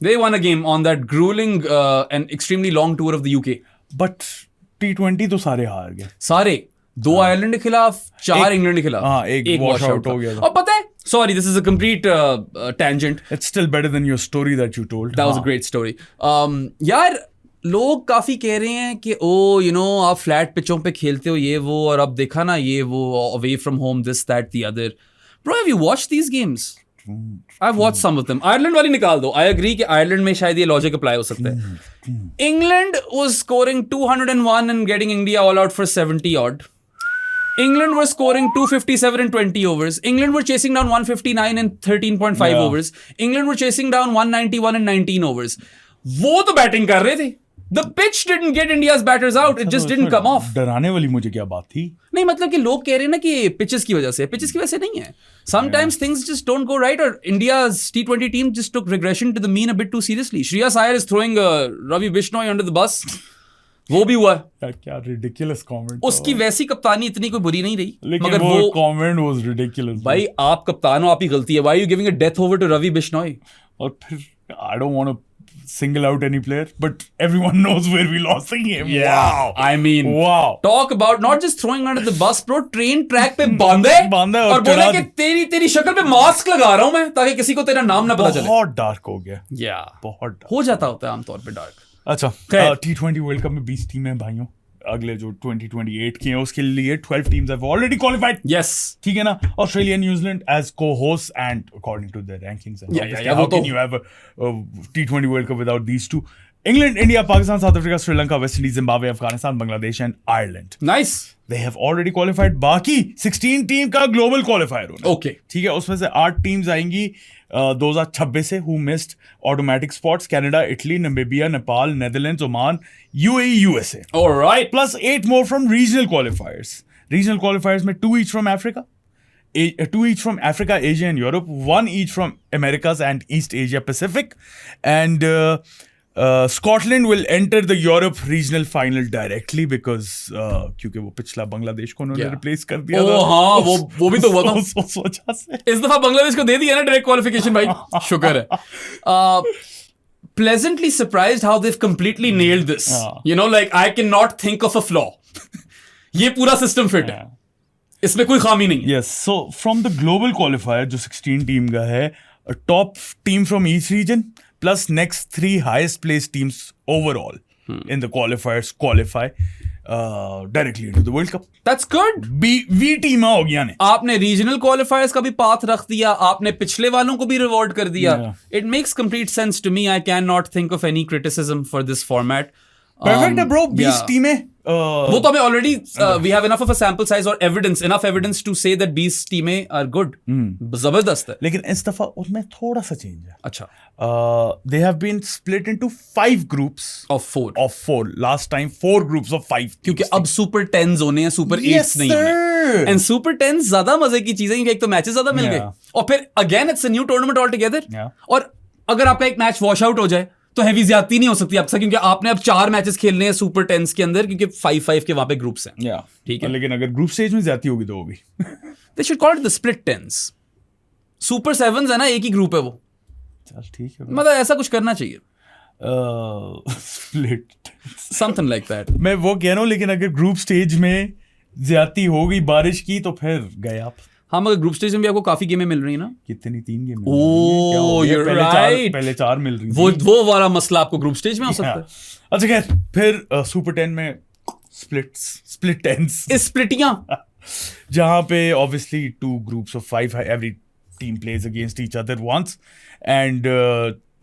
Speaker 2: They won a game on that grueling and extremely long tour of the UK.
Speaker 1: But T20 तो सारे हार गए.
Speaker 2: सारे 2 आयरलैंड के खिलाफ, 4 इंग्लैंड के खिलाफ,
Speaker 1: एक वॉश आउट हो गया.
Speaker 2: और पता है, sorry, this is a complete tangent.
Speaker 1: It's still better than your story that you told.
Speaker 2: That was a great story. यार, लोग काफी कह रहे हैं कि आप फ्लैट पिचों पे खेलते हो, ये वो, और अब देखा ना ये वो, away from home, this that the other. Bro, have you watched these games? I've watched some of them. Ireland वाली निकाल दो. I agree कि आयरलैंड में शायद ये लॉजिक अप्लाई हो सकता है. England was scoring 201 and getting India all out for 70 odd. England were scoring 257 in 20 overs. England were chasing down 159 in 13.5 overs. England were chasing down 191 in 19 overs. वो तो batting कर रहे थे. The pitch didn't get India's batters out. It just didn't come off.
Speaker 1: डराने वाली मुझे क्या बात थी?
Speaker 2: नहीं, मतलब कि लोग कह रहे हैं ना कि पिचेस की वजह से. पिचेस की वजह से नहीं है. Sometimes things just don't go right, or India's T20 team just took regression to the mean a bit too seriously. Shreyas Iyer is throwing Ravi Bishnoi under the bus. वो भी हुआ है।
Speaker 1: यार क्या ridiculous comment
Speaker 2: उसकी वैसी कप्तानी इतनी कोई बुरी नहीं रही,
Speaker 1: लेकिन
Speaker 2: मगर
Speaker 1: वो comment was ridiculous
Speaker 2: भाई आप कप्तान हो, आप ही गलती है। Why are you giving a death over to Ravi Bishnoi?
Speaker 1: और फिर I don't want to single out any player, but everyone knows where we lost the game. Wow.
Speaker 2: I mean,
Speaker 1: Wow.
Speaker 2: talk about not just throwing under the bus, bro. Train track पे बांधे और बोले कि तेरी शक्ल पे mask लगा रहा हूं मैं ताकि किसी को तेरा नाम ना पता चले।
Speaker 1: बहुत डार्क हो गया। बहुत dark.
Speaker 2: हो जाता होता है आमतौर पे डार्क।
Speaker 1: अच्छा, T20 वर्ल्ड कप में 20 टीमें हैं भाइयों। अगले जो 2028 की हैं उसके लिए 12 teams have already qualified.
Speaker 2: Yes.
Speaker 1: ठीक है ना? Australia, New Zealand as co-hosts and according to their rankings. And
Speaker 2: Yeah.
Speaker 1: How can you have a T20 World Cup without these two? England, India, Pakistan, South Africa, Sri Lanka, West Indies, Zimbabwe, Afghanistan, Bangladesh and Ireland.
Speaker 2: Nice.
Speaker 1: They have already qualified. बाकी 16 team का global qualifier होना।
Speaker 2: Okay.
Speaker 1: ठीक है, उसमें से 8 teams आएंगी 2026 से who missed automatic spots: Canada, Italy, Namibia, Nepal, Netherlands, Oman, UAE, USA.
Speaker 2: All right.
Speaker 1: Plus 8 more from regional qualifiers. Regional qualifiers में 2 each from Africa, 2 each from Africa, Asia and Europe, 1 each from Americas and East Asia Pacific, and Scotland will enter the Europe regional final directly because क्योंकि वो पिछला बांग्लादेश को उन्होंने replace कर दिया था।
Speaker 2: हाँ, वो भी तो हुआ था।
Speaker 1: उस वजह से
Speaker 2: इस दफा बांग्लादेश को दे दिया ना डायरेक्ट क्वालिफिकेशन भाई, शुक्र है। Pleasantly surprised how they've completely nailed this. You know, like I cannot think of a flaw. ये पूरा सिस्टम फिट है, इसमें कोई खामी नहीं है।
Speaker 1: Yes, so from the global qualifier जो 16 टीम का है, a top team from each region plus next 3 highest placed teams overall in the qualifiers qualify directly into the World Cup.
Speaker 2: That's good.
Speaker 1: V team हो गया ने।
Speaker 2: आपने regional क्वालिफायर्स का भी path रख दिया, आपने पिछले वालों को भी रिवॉर्ड कर दिया। It makes complete sense to me. I cannot think of any criticism for this format.
Speaker 1: Perfect है bro, 20 टीमें।
Speaker 2: वो तो हमें already we have enough of a sample size और enough evidence to say that 20 टीमें are good. जबरदस्त है।
Speaker 1: लेकिन इस दफा उसमें थोड़ा सा चेंज है।
Speaker 2: अच्छा,
Speaker 1: they have been split into 5 groups
Speaker 2: of 4.
Speaker 1: Last time 4 groups of 5
Speaker 2: क्योंकि अब सुपर 10s होने हैं, सुपर 8s नहीं होने। एंड सुपर 10s ज्यादा मजे की चीज है क्योंकि एक तो मैचेस ज्यादा मिल गए और फिर again it's a new tournament all together. और अगर आपका एक मैच वॉश आउट हो जाए तो हैवी ज्यादती नहीं हो सकती आपसे, क्योंकि आपने अब 4 मैचेस खेलने हैं सुपर 10s के अंदर, क्योंकि 5-5 के वहां पे ग्रुप्स हैं। ठीक है,
Speaker 1: लेकिन अगर ग्रुप स्टेज में ज्यादती होगी तो होगी।
Speaker 2: They should call it the split 10s। Super 7s है ना, एक ही ग्रुप है वो।
Speaker 1: चल ठीक है,
Speaker 2: मतलब ऐसा कुछ करना चाहिए,
Speaker 1: स्प्लिट
Speaker 2: समथिंग लाइक दैट।
Speaker 1: मैं वो कह रहा हूँ, लेकिन अगर ग्रुप स्टेज में ज्यादती हो गई बारिश की तो फिर गए आप।
Speaker 2: हाँ, मगर ग्रुप स्टेज में भी आपको काफी गेमें मिल रही है ना।
Speaker 1: कितनी? 3 गेम।
Speaker 2: Oh, you're right.
Speaker 1: पहले 4 मिल रही।
Speaker 2: वो वाला मसला आपको ग्रुप स्टेज में हो सकता है।
Speaker 1: अच्छा खैर, फिर सुपर 10 में स्प्लिट 10s,
Speaker 2: स्प्लिटियां,
Speaker 1: जहां पे obviously 2 groups of 5, every team plays against each other once, and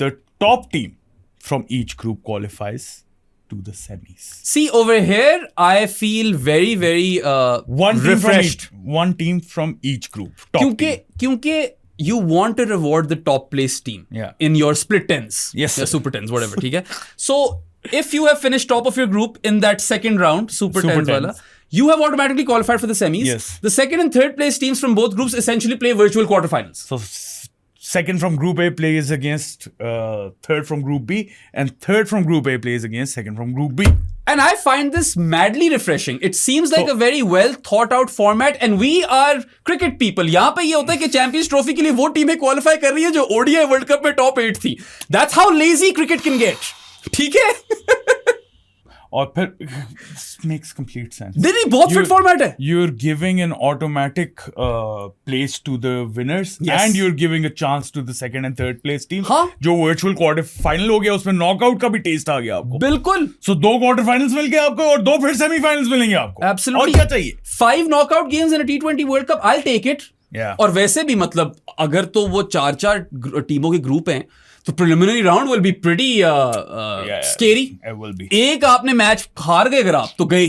Speaker 1: the top team from each group qualifies to the semis.
Speaker 2: See, over here I feel very refreshed.
Speaker 1: One team from each group.
Speaker 2: क्योंकि you want to reward the top placed team in your split 10s.
Speaker 1: Yes,
Speaker 2: super 10s, whatever. ठीक है? So if you have finished top of your group in that second round, super 10s wala, you have automatically qualified for the semis.
Speaker 1: Yes.
Speaker 2: The second and third place teams from both groups essentially play virtual quarterfinals.
Speaker 1: So second from group A plays against third from group B, and third from group A plays against second from group B.
Speaker 2: And I find this madly refreshing. It seems like a very well thought out format, and we are cricket people. यहाँ पे ये होता है कि champions trophy के लिए वो टीमें क्वालिफाई कर रही है जो ओडीआई वर्ल्ड कप में टॉप 8 थी। That's how lazy cricket can get. ठीक है?
Speaker 1: और फिर makes complete sense.
Speaker 2: नहीं, बहुत फिट फॉर्मेट है।
Speaker 1: You're giving an automatic place to the winners, and you're giving a chance to the second and third place team.
Speaker 2: हाँ?
Speaker 1: जो virtual quarter final हो गया, उसमें नॉकआउट का भी टेस्ट आ गया आपको।
Speaker 2: बिल्कुल।
Speaker 1: So 2 quarter finals मिल गए आपको और 2 फिर सेमीफाइनल्स मिलेंगे आपको।
Speaker 2: Absolutely.
Speaker 1: और क्या चाहिए?
Speaker 2: 5 knockout games in a T20 World Cup, I'll take it.
Speaker 1: Yeah.
Speaker 2: और वैसे भी मतलब अगर तो वो 4 टीमों के ग्रुप हैं तो preliminary round will be pretty scary. एक आपने मैच हार गए अगर आप तो गए,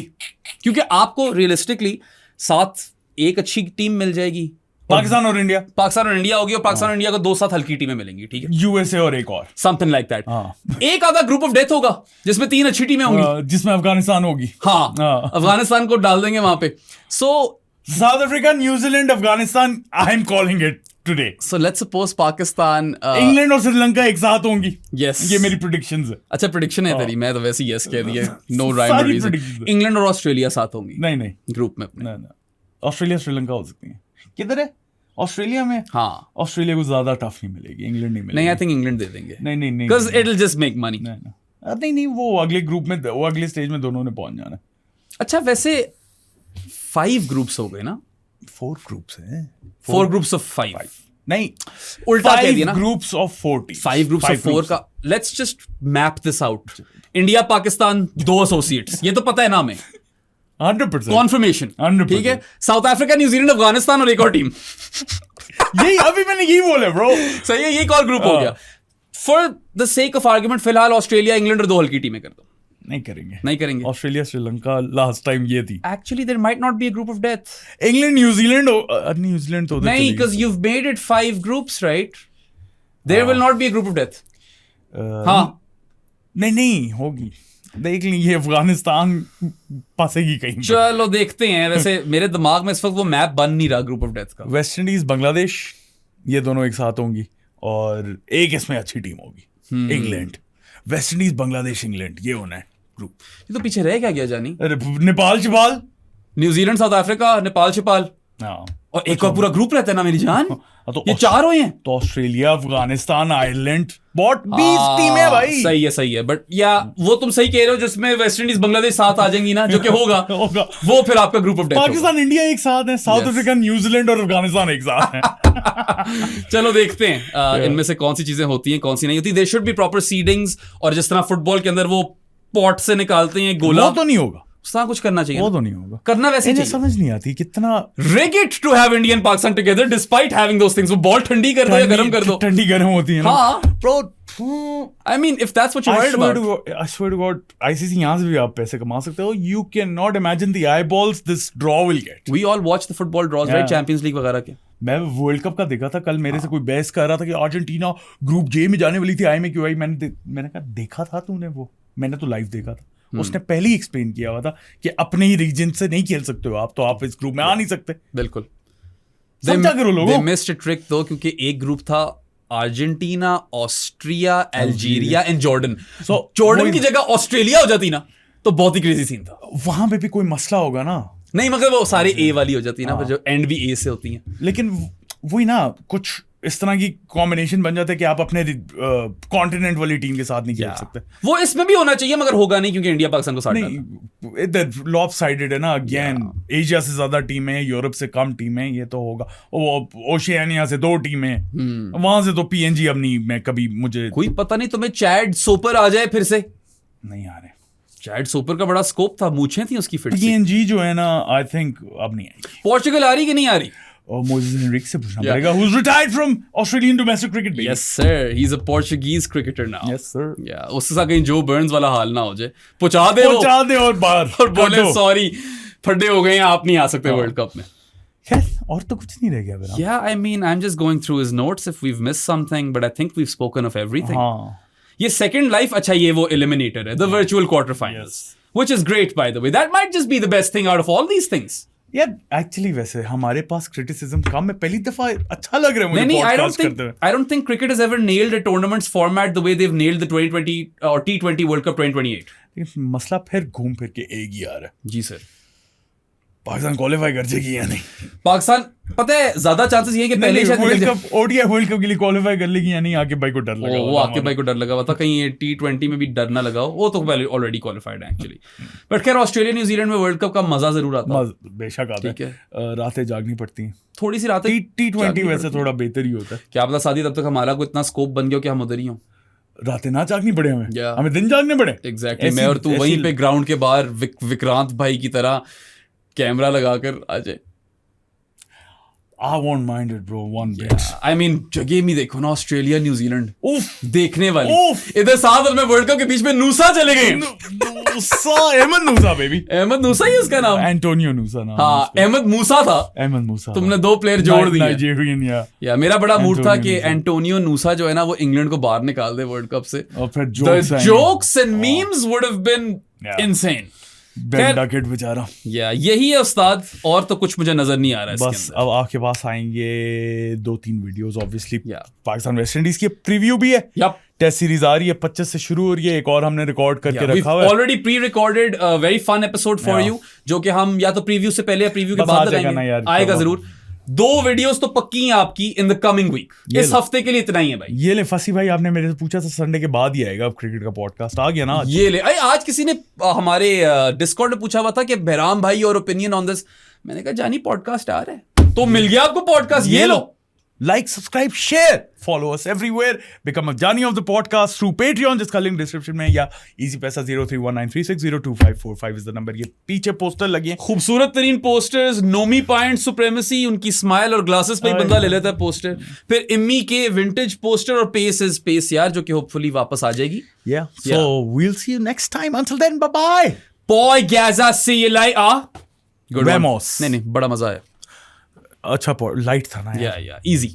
Speaker 2: क्योंकि आपको रियलिस्टिकली 7 एक अच्छी टीम मिल जाएगी।
Speaker 1: पाकिस्तान और इंडिया
Speaker 2: होगी और पाकिस्तान और इंडिया को 2-7 हल्की टीमें मिलेंगी। ठीक है,
Speaker 1: यूएसए और एक और
Speaker 2: समथिंग लाइक दैट। एक आधा ग्रुप ऑफ डेथ होगा जिसमें 3 अच्छी टीमें होंगी,
Speaker 1: जिसमें अफगानिस्तान होगी।
Speaker 2: हाँ, अफगानिस्तान को डाल देंगे वहां पे। सो
Speaker 1: south Africa, New Zealand, Afghanistan, I am calling it today.
Speaker 2: So let's suppose Pakistan
Speaker 1: England और श्रीलंका एक साथ होंगी।
Speaker 2: yes
Speaker 1: ये मेरी प्रेडिक्शंस है।
Speaker 2: अच्छा प्रेडिक्शन है तेरी, मैं तो वैसे यस कह दिया, नो
Speaker 1: सारी
Speaker 2: राइम रीजन।
Speaker 1: predictions है।
Speaker 2: इंग्लैंड और ऑस्ट्रेलिया साथ होंगी
Speaker 1: नहीं
Speaker 2: ग्रुप में अपने।
Speaker 1: ना ऑस्ट्रेलिया श्रीलंका हो सकती है। किधर है ऑस्ट्रेलिया में?
Speaker 2: हाँ
Speaker 1: ऑस्ट्रेलिया को ज्यादा टफ नहीं मिलेगी, इंग्लैंड नहीं मिलेगी।
Speaker 2: नहीं, आई थिंक इंग्लैंड दे देंगे,
Speaker 1: नहीं
Speaker 2: because it will just make money.
Speaker 1: नहीं वो अगले ग्रुप में, वो अगले स्टेज में दोनों ने पहुंच जाना।
Speaker 2: अच्छा वैसे 5 ग्रुप्स हो गए ना?
Speaker 1: 4 ग्रुप्स हैं।
Speaker 2: 4 ग्रुप्स ऑफ 5
Speaker 1: नहीं,
Speaker 2: उल्टा कह दिया ना।
Speaker 1: Groups of 4 teams.
Speaker 2: 5 groups of 4 का let's just map this out. India Pakistan 2 associates, ये तो पता है ना हमें,
Speaker 1: 100%।
Speaker 2: कॉन्फर्मेशन
Speaker 1: 100%।
Speaker 2: ठीक है। साउथ अफ्रीका, न्यूजीलैंड, अफगानिस्तान और एक और टीम।
Speaker 1: यही अभी मैंने यही बोला ब्रो।
Speaker 2: सही है, ये कॉल ग्रुप हो गया। For the sake of argument फिलहाल ऑस्ट्रेलिया इंग्लैंड और 2 हल्की टीमें कर दो।
Speaker 1: नहीं करेंगे। ऑस्ट्रेलिया श्रीलंका लास्ट टाइम ये थी।
Speaker 2: Actually there might not be a group of death.
Speaker 1: England New Zealand तो
Speaker 2: नहीं, because you've made it 5 groups, right? There will not be a group of death. हाँ
Speaker 1: नहीं होगी, देख लेंगे। अफगानिस्तान फंसेगी कहीं।
Speaker 2: चलो देखते हैं। वैसे मेरे दिमाग में इस वक्त वो मैप बन नहीं रहा ग्रुप ऑफ डेथ का।
Speaker 1: वेस्ट इंडीज बांग्लादेश, ये दोनों एक साथ होंगी और एक इसमें अच्छी टीम होगी, England. West Indies Bangladesh England, ये होना है ग्रुप।
Speaker 2: ये तो पीछे रह क्या गया जानी?
Speaker 1: अरे Nepal Chhipal,
Speaker 2: New Zealand, south Africa, Nepal Chhipal,
Speaker 1: हाँ,
Speaker 2: और एक और पूरा ग्रुप रहता है ना मेरी जान।
Speaker 1: तो
Speaker 2: ये 4 हुए हैं।
Speaker 1: तो ऑस्ट्रेलिया, अफगानिस्तान, आयरलैंड, बहुत 20 टीमें भाई।
Speaker 2: सही है बट या वो तुम सही कह रहे हो, जिसमें वेस्ट इंडीज बांग्लादेश साथ आ जाएंगी ना, जो कि होगा वो फिर आपका group of death.
Speaker 1: Pakistan India एक साथ है, साउथ अफ्रीका, न्यूजीलैंड और अफगानिस्तान एक साथ है।
Speaker 2: चलो देखते हैं इनमें से कौन सी चीजें होती हैं, कौन सी नहीं होती। देयर शुड बी प्रॉपर सीडिंग्स, और जिस तरह फुटबॉल के अंदर वो पॉट से निकालते हैं गोला,
Speaker 1: वो तो नहीं होगा।
Speaker 2: उस तरह कुछ करना चाहिए।
Speaker 1: वो तो नहीं होगा,
Speaker 2: करना वैसे
Speaker 1: मुझे समझ नहीं आती कितना
Speaker 2: rig it to have India and Pakistan together despite having those things। वो बॉल ठंडी कर दो या गर्म कर दो,
Speaker 1: ठंडी गर्म होती है ना।
Speaker 2: हाँ
Speaker 1: Bro,
Speaker 2: I mean if that's what you're worried about,
Speaker 1: I swear to God, ICC यहाँ से भी आप पैसे कमा सकते हो। You cannot imagine the eyeballs this draw will get.
Speaker 2: we all watch the football draws, right? Champions League वगैरह के।
Speaker 1: मैं वर्ल्ड कप का देखा था कल, मेरे से कोई बहस कर रहा था कि अर्जेंटीना ग्रुप जे में जाने वाली थी, आई में क्यों आई। मैंने कहा देखा था तूने वो? मैंने तो लाइव देखा था। उसने पहले ही एक्सप्लेन किया हुआ था कि अपने ही रीजन से नहीं खेल सकते हो आप, तो आप इस ग्रुप में आ नहीं सकते।
Speaker 2: बिल्कुल
Speaker 1: समझा करो लोगों।
Speaker 2: they missed a trick though, क्योंकि एक ग्रुप था Argentina, Austria, Algeria and Jordan.
Speaker 1: So,
Speaker 2: Jordan की जगह ऑस्ट्रेलिया हो जाती ना तो बहुत ही क्रेजी सीन था।
Speaker 1: वहां पे भी कोई मसला होगा ना।
Speaker 2: नहीं मगर वो सारे ए वाली हो जाती है ना, फिर जो एंड भी ए से होती हैं।
Speaker 1: लेकिन वही ना, कुछ इस तरह की कॉम्बिनेशन बन जाता है कि आप अपने कॉन्टिनेंट वाली टीम के साथ नहीं खेल सकते।
Speaker 2: वो इसमें भी होना चाहिए मगर होगा नहीं, क्योंकि इंडिया पाकिस्तान को साथ
Speaker 1: नहीं, इधर लॉपसाइडेड है ना। अगेन एशिया से ज्यादा टीम है, यूरोप से कम टीम है, ये तो होगा। वो ओशियानिया से 2 टीमें हैं, वहां से तो पीएनजी अब नहीं। मैं कभी, मुझे
Speaker 2: कोई पता नहीं तुम्हें चैड सोपर आ जाए फिर से।
Speaker 1: नहीं आ रहे।
Speaker 2: चैड सोपर का बड़ा स्कोप था, मूछें थी उसकी फिर से।
Speaker 1: पीएनजी जो है ना, आई थिंक अब नहीं आएगी।
Speaker 2: पोर्चुगल आ रही कि नहीं आ रही?
Speaker 1: और मोजेस हेनरिक से पूछना पड़ेगा, who's retired from Australian domestic cricket baby.
Speaker 2: Yes sir, he's a Portuguese cricketer now.
Speaker 1: Yes sir.
Speaker 2: Yeah, उससे साथ कहीं जो बर्न्स वाला हाल ना हो जाए, पहुंचा दे
Speaker 1: और बाहर
Speaker 2: और बोले सॉरी फड्डे हो गए, आप नहीं आ सकते वर्ल्ड कप में।
Speaker 1: खैर और तो कुछ नहीं रह गया मेरा।
Speaker 2: Yeah, I mean I'm just going through his notes if we've missed something, but I think we've spoken of everything.
Speaker 1: हाँ।
Speaker 2: ये सेकंड लाइफ, अच्छा ये वो एलिमिनेटर है, the virtual quarterfinals, which is great by the way. That might just be the best thing out of all these things.
Speaker 1: यार actually वैसे हमारे पास criticism कम है, पहली दफा अच्छा लग रहा है मुझे पॉडकास्ट करते हुए।
Speaker 2: I don't think cricket has ever nailed a tournament's format the way they've nailed the 2020 or T20 World Cup 2028.
Speaker 1: लेकिन मसला फिर घूम फिर के एक ही आ रहा है।
Speaker 2: जी सर,
Speaker 1: पाकिस्तान क्वालिफाई कर जाएगी या नहीं?
Speaker 2: पाकिस्तान पता है ज्यादा चांसेस ये है कि पहले ही
Speaker 1: World Cup, ODI world Cup के लिए क्वालिफाई कर लेगी या नहीं, आके भाई को डर लगा।
Speaker 2: वो आके भाई को डर लगा हुआ था, कहीं ये T20 में भी डर ना लगा हो। वो तो पहले ऑलरेडी क्वालिफाइड है एक्चुअली। बट खैर ऑस्ट्रेलिया न्यूजीलैंड में वर्ल्ड कप का मजा जरूर आता है।
Speaker 1: बेशक आता
Speaker 2: ठीक
Speaker 1: है, रातें जागनी पड़ती हैं
Speaker 2: थोड़ी सी रातें।
Speaker 1: T20 वैसे थोड़ा बेहतर ही होता है।
Speaker 2: क्या पता शादी तब तक हमारा को इतना स्कोप बन गया कि हम उधर ही हों,
Speaker 1: रातें ना जागनी पड़े हमें, हमें दिन जागने पड़े।
Speaker 2: एग्जैक्टली, मैं और तू वहीं पे ग्राउंड के बाहर विक्रांत भाई की तरह कैमरा लगाकर आ जाए।
Speaker 1: I won't mind it bro, one bit.
Speaker 2: I mean जगह में देखो ना, ऑस्ट्रेलिया न्यूजीलैंड
Speaker 1: उफ
Speaker 2: देखने वाली। इधर साथ में वर्ल्ड कप के बीच में नूसा चले गए।
Speaker 1: Ahmad Noosa baby,
Speaker 2: Ahmad Noosa ही उसका नाम,
Speaker 1: एंटोनियो नूसा नाम।
Speaker 2: हाँ अहमद मूसा था,
Speaker 1: अहमद मूसा।
Speaker 2: तुमने 2 प्लेयर जोड़ दिए।
Speaker 1: नाइजीरियन
Speaker 2: या मेरा बड़ा मूड था कि एंटोनियो नूसा जो है ना वो इंग्लैंड को बाहर निकाल दे वर्ल्ड कप से।
Speaker 1: और फिर
Speaker 2: The jokes and memes would have been insane.
Speaker 1: डंडा किड बेचारा।
Speaker 2: यही है उस्ताद, और तो कुछ मुझे नजर नहीं आ रहा है
Speaker 1: बस
Speaker 2: इसके
Speaker 1: अब आपके पास आएंगे 2-3 videos obviously.
Speaker 2: Yeah.
Speaker 1: Pakistan West Indies की प्रीव्यू भी है।
Speaker 2: Yup.
Speaker 1: टेस्ट सीरीज आ रही है, 25 से शुरू हो रही है, एक और हमने रिकॉर्ड करके रखा हुआ है।
Speaker 2: Already pre recorded very fun episode for
Speaker 1: Yeah.
Speaker 2: You, जो कि हम या तो प्रीव्यू से पहले या प्रीव्यू के
Speaker 1: बस
Speaker 2: बाद
Speaker 1: आ जाएगा ना
Speaker 2: लगाएंगे।
Speaker 1: यार,
Speaker 2: आएगा
Speaker 1: तो
Speaker 2: जरूर। 2 वीडियोस तो पक्की हैं आपकी इन द कमिंग वीक। इस हफ्ते के लिए इतना ही है भाई।
Speaker 1: ये ले फसी भाई, आपने मेरे से पूछा था संडे के बाद ही आएगा, अब क्रिकेट का पॉडकास्ट आ गया ना आज।
Speaker 2: ये ले अरे आज किसी ने हमारे डिस्कॉर्ड में पूछा हुआ था कि बहराम भाई और ओपिनियन ऑन दिस। मैंने कहा जानी पॉडकास्ट आ रहा है, तो मिल गया आपको पॉडकास्ट, ये लो।
Speaker 1: Like, subscribe, share, follow us everywhere. Become a Johnny of the podcast through Patreon, जिसका लिंक डिस्क्रिप्शन में, या easy पैसा 031936025545 is the number। ये पीछे पोस्टर लगे हैं,
Speaker 2: खूबसूरत तरीन पोस्टर्स, नोमी पॉइंट सुप्रेमेसी, उनकी स्माइल और ग्लासेस पे ही बंदा ले लेता है पोस्टर। फिर इम्मी के विंटेज पोस्टर और पेस इज पेस यार, जो कि होपफुली वापस आ जाएगी।
Speaker 1: yeah. So we'll see you next time. Until then, bye bye.
Speaker 2: Boy Gaza see you later. Good one.
Speaker 1: Ramos.
Speaker 2: नहीं बड़ा मजा आया।
Speaker 1: अच्छा लाइट था ना यार।
Speaker 2: Yeah, easy.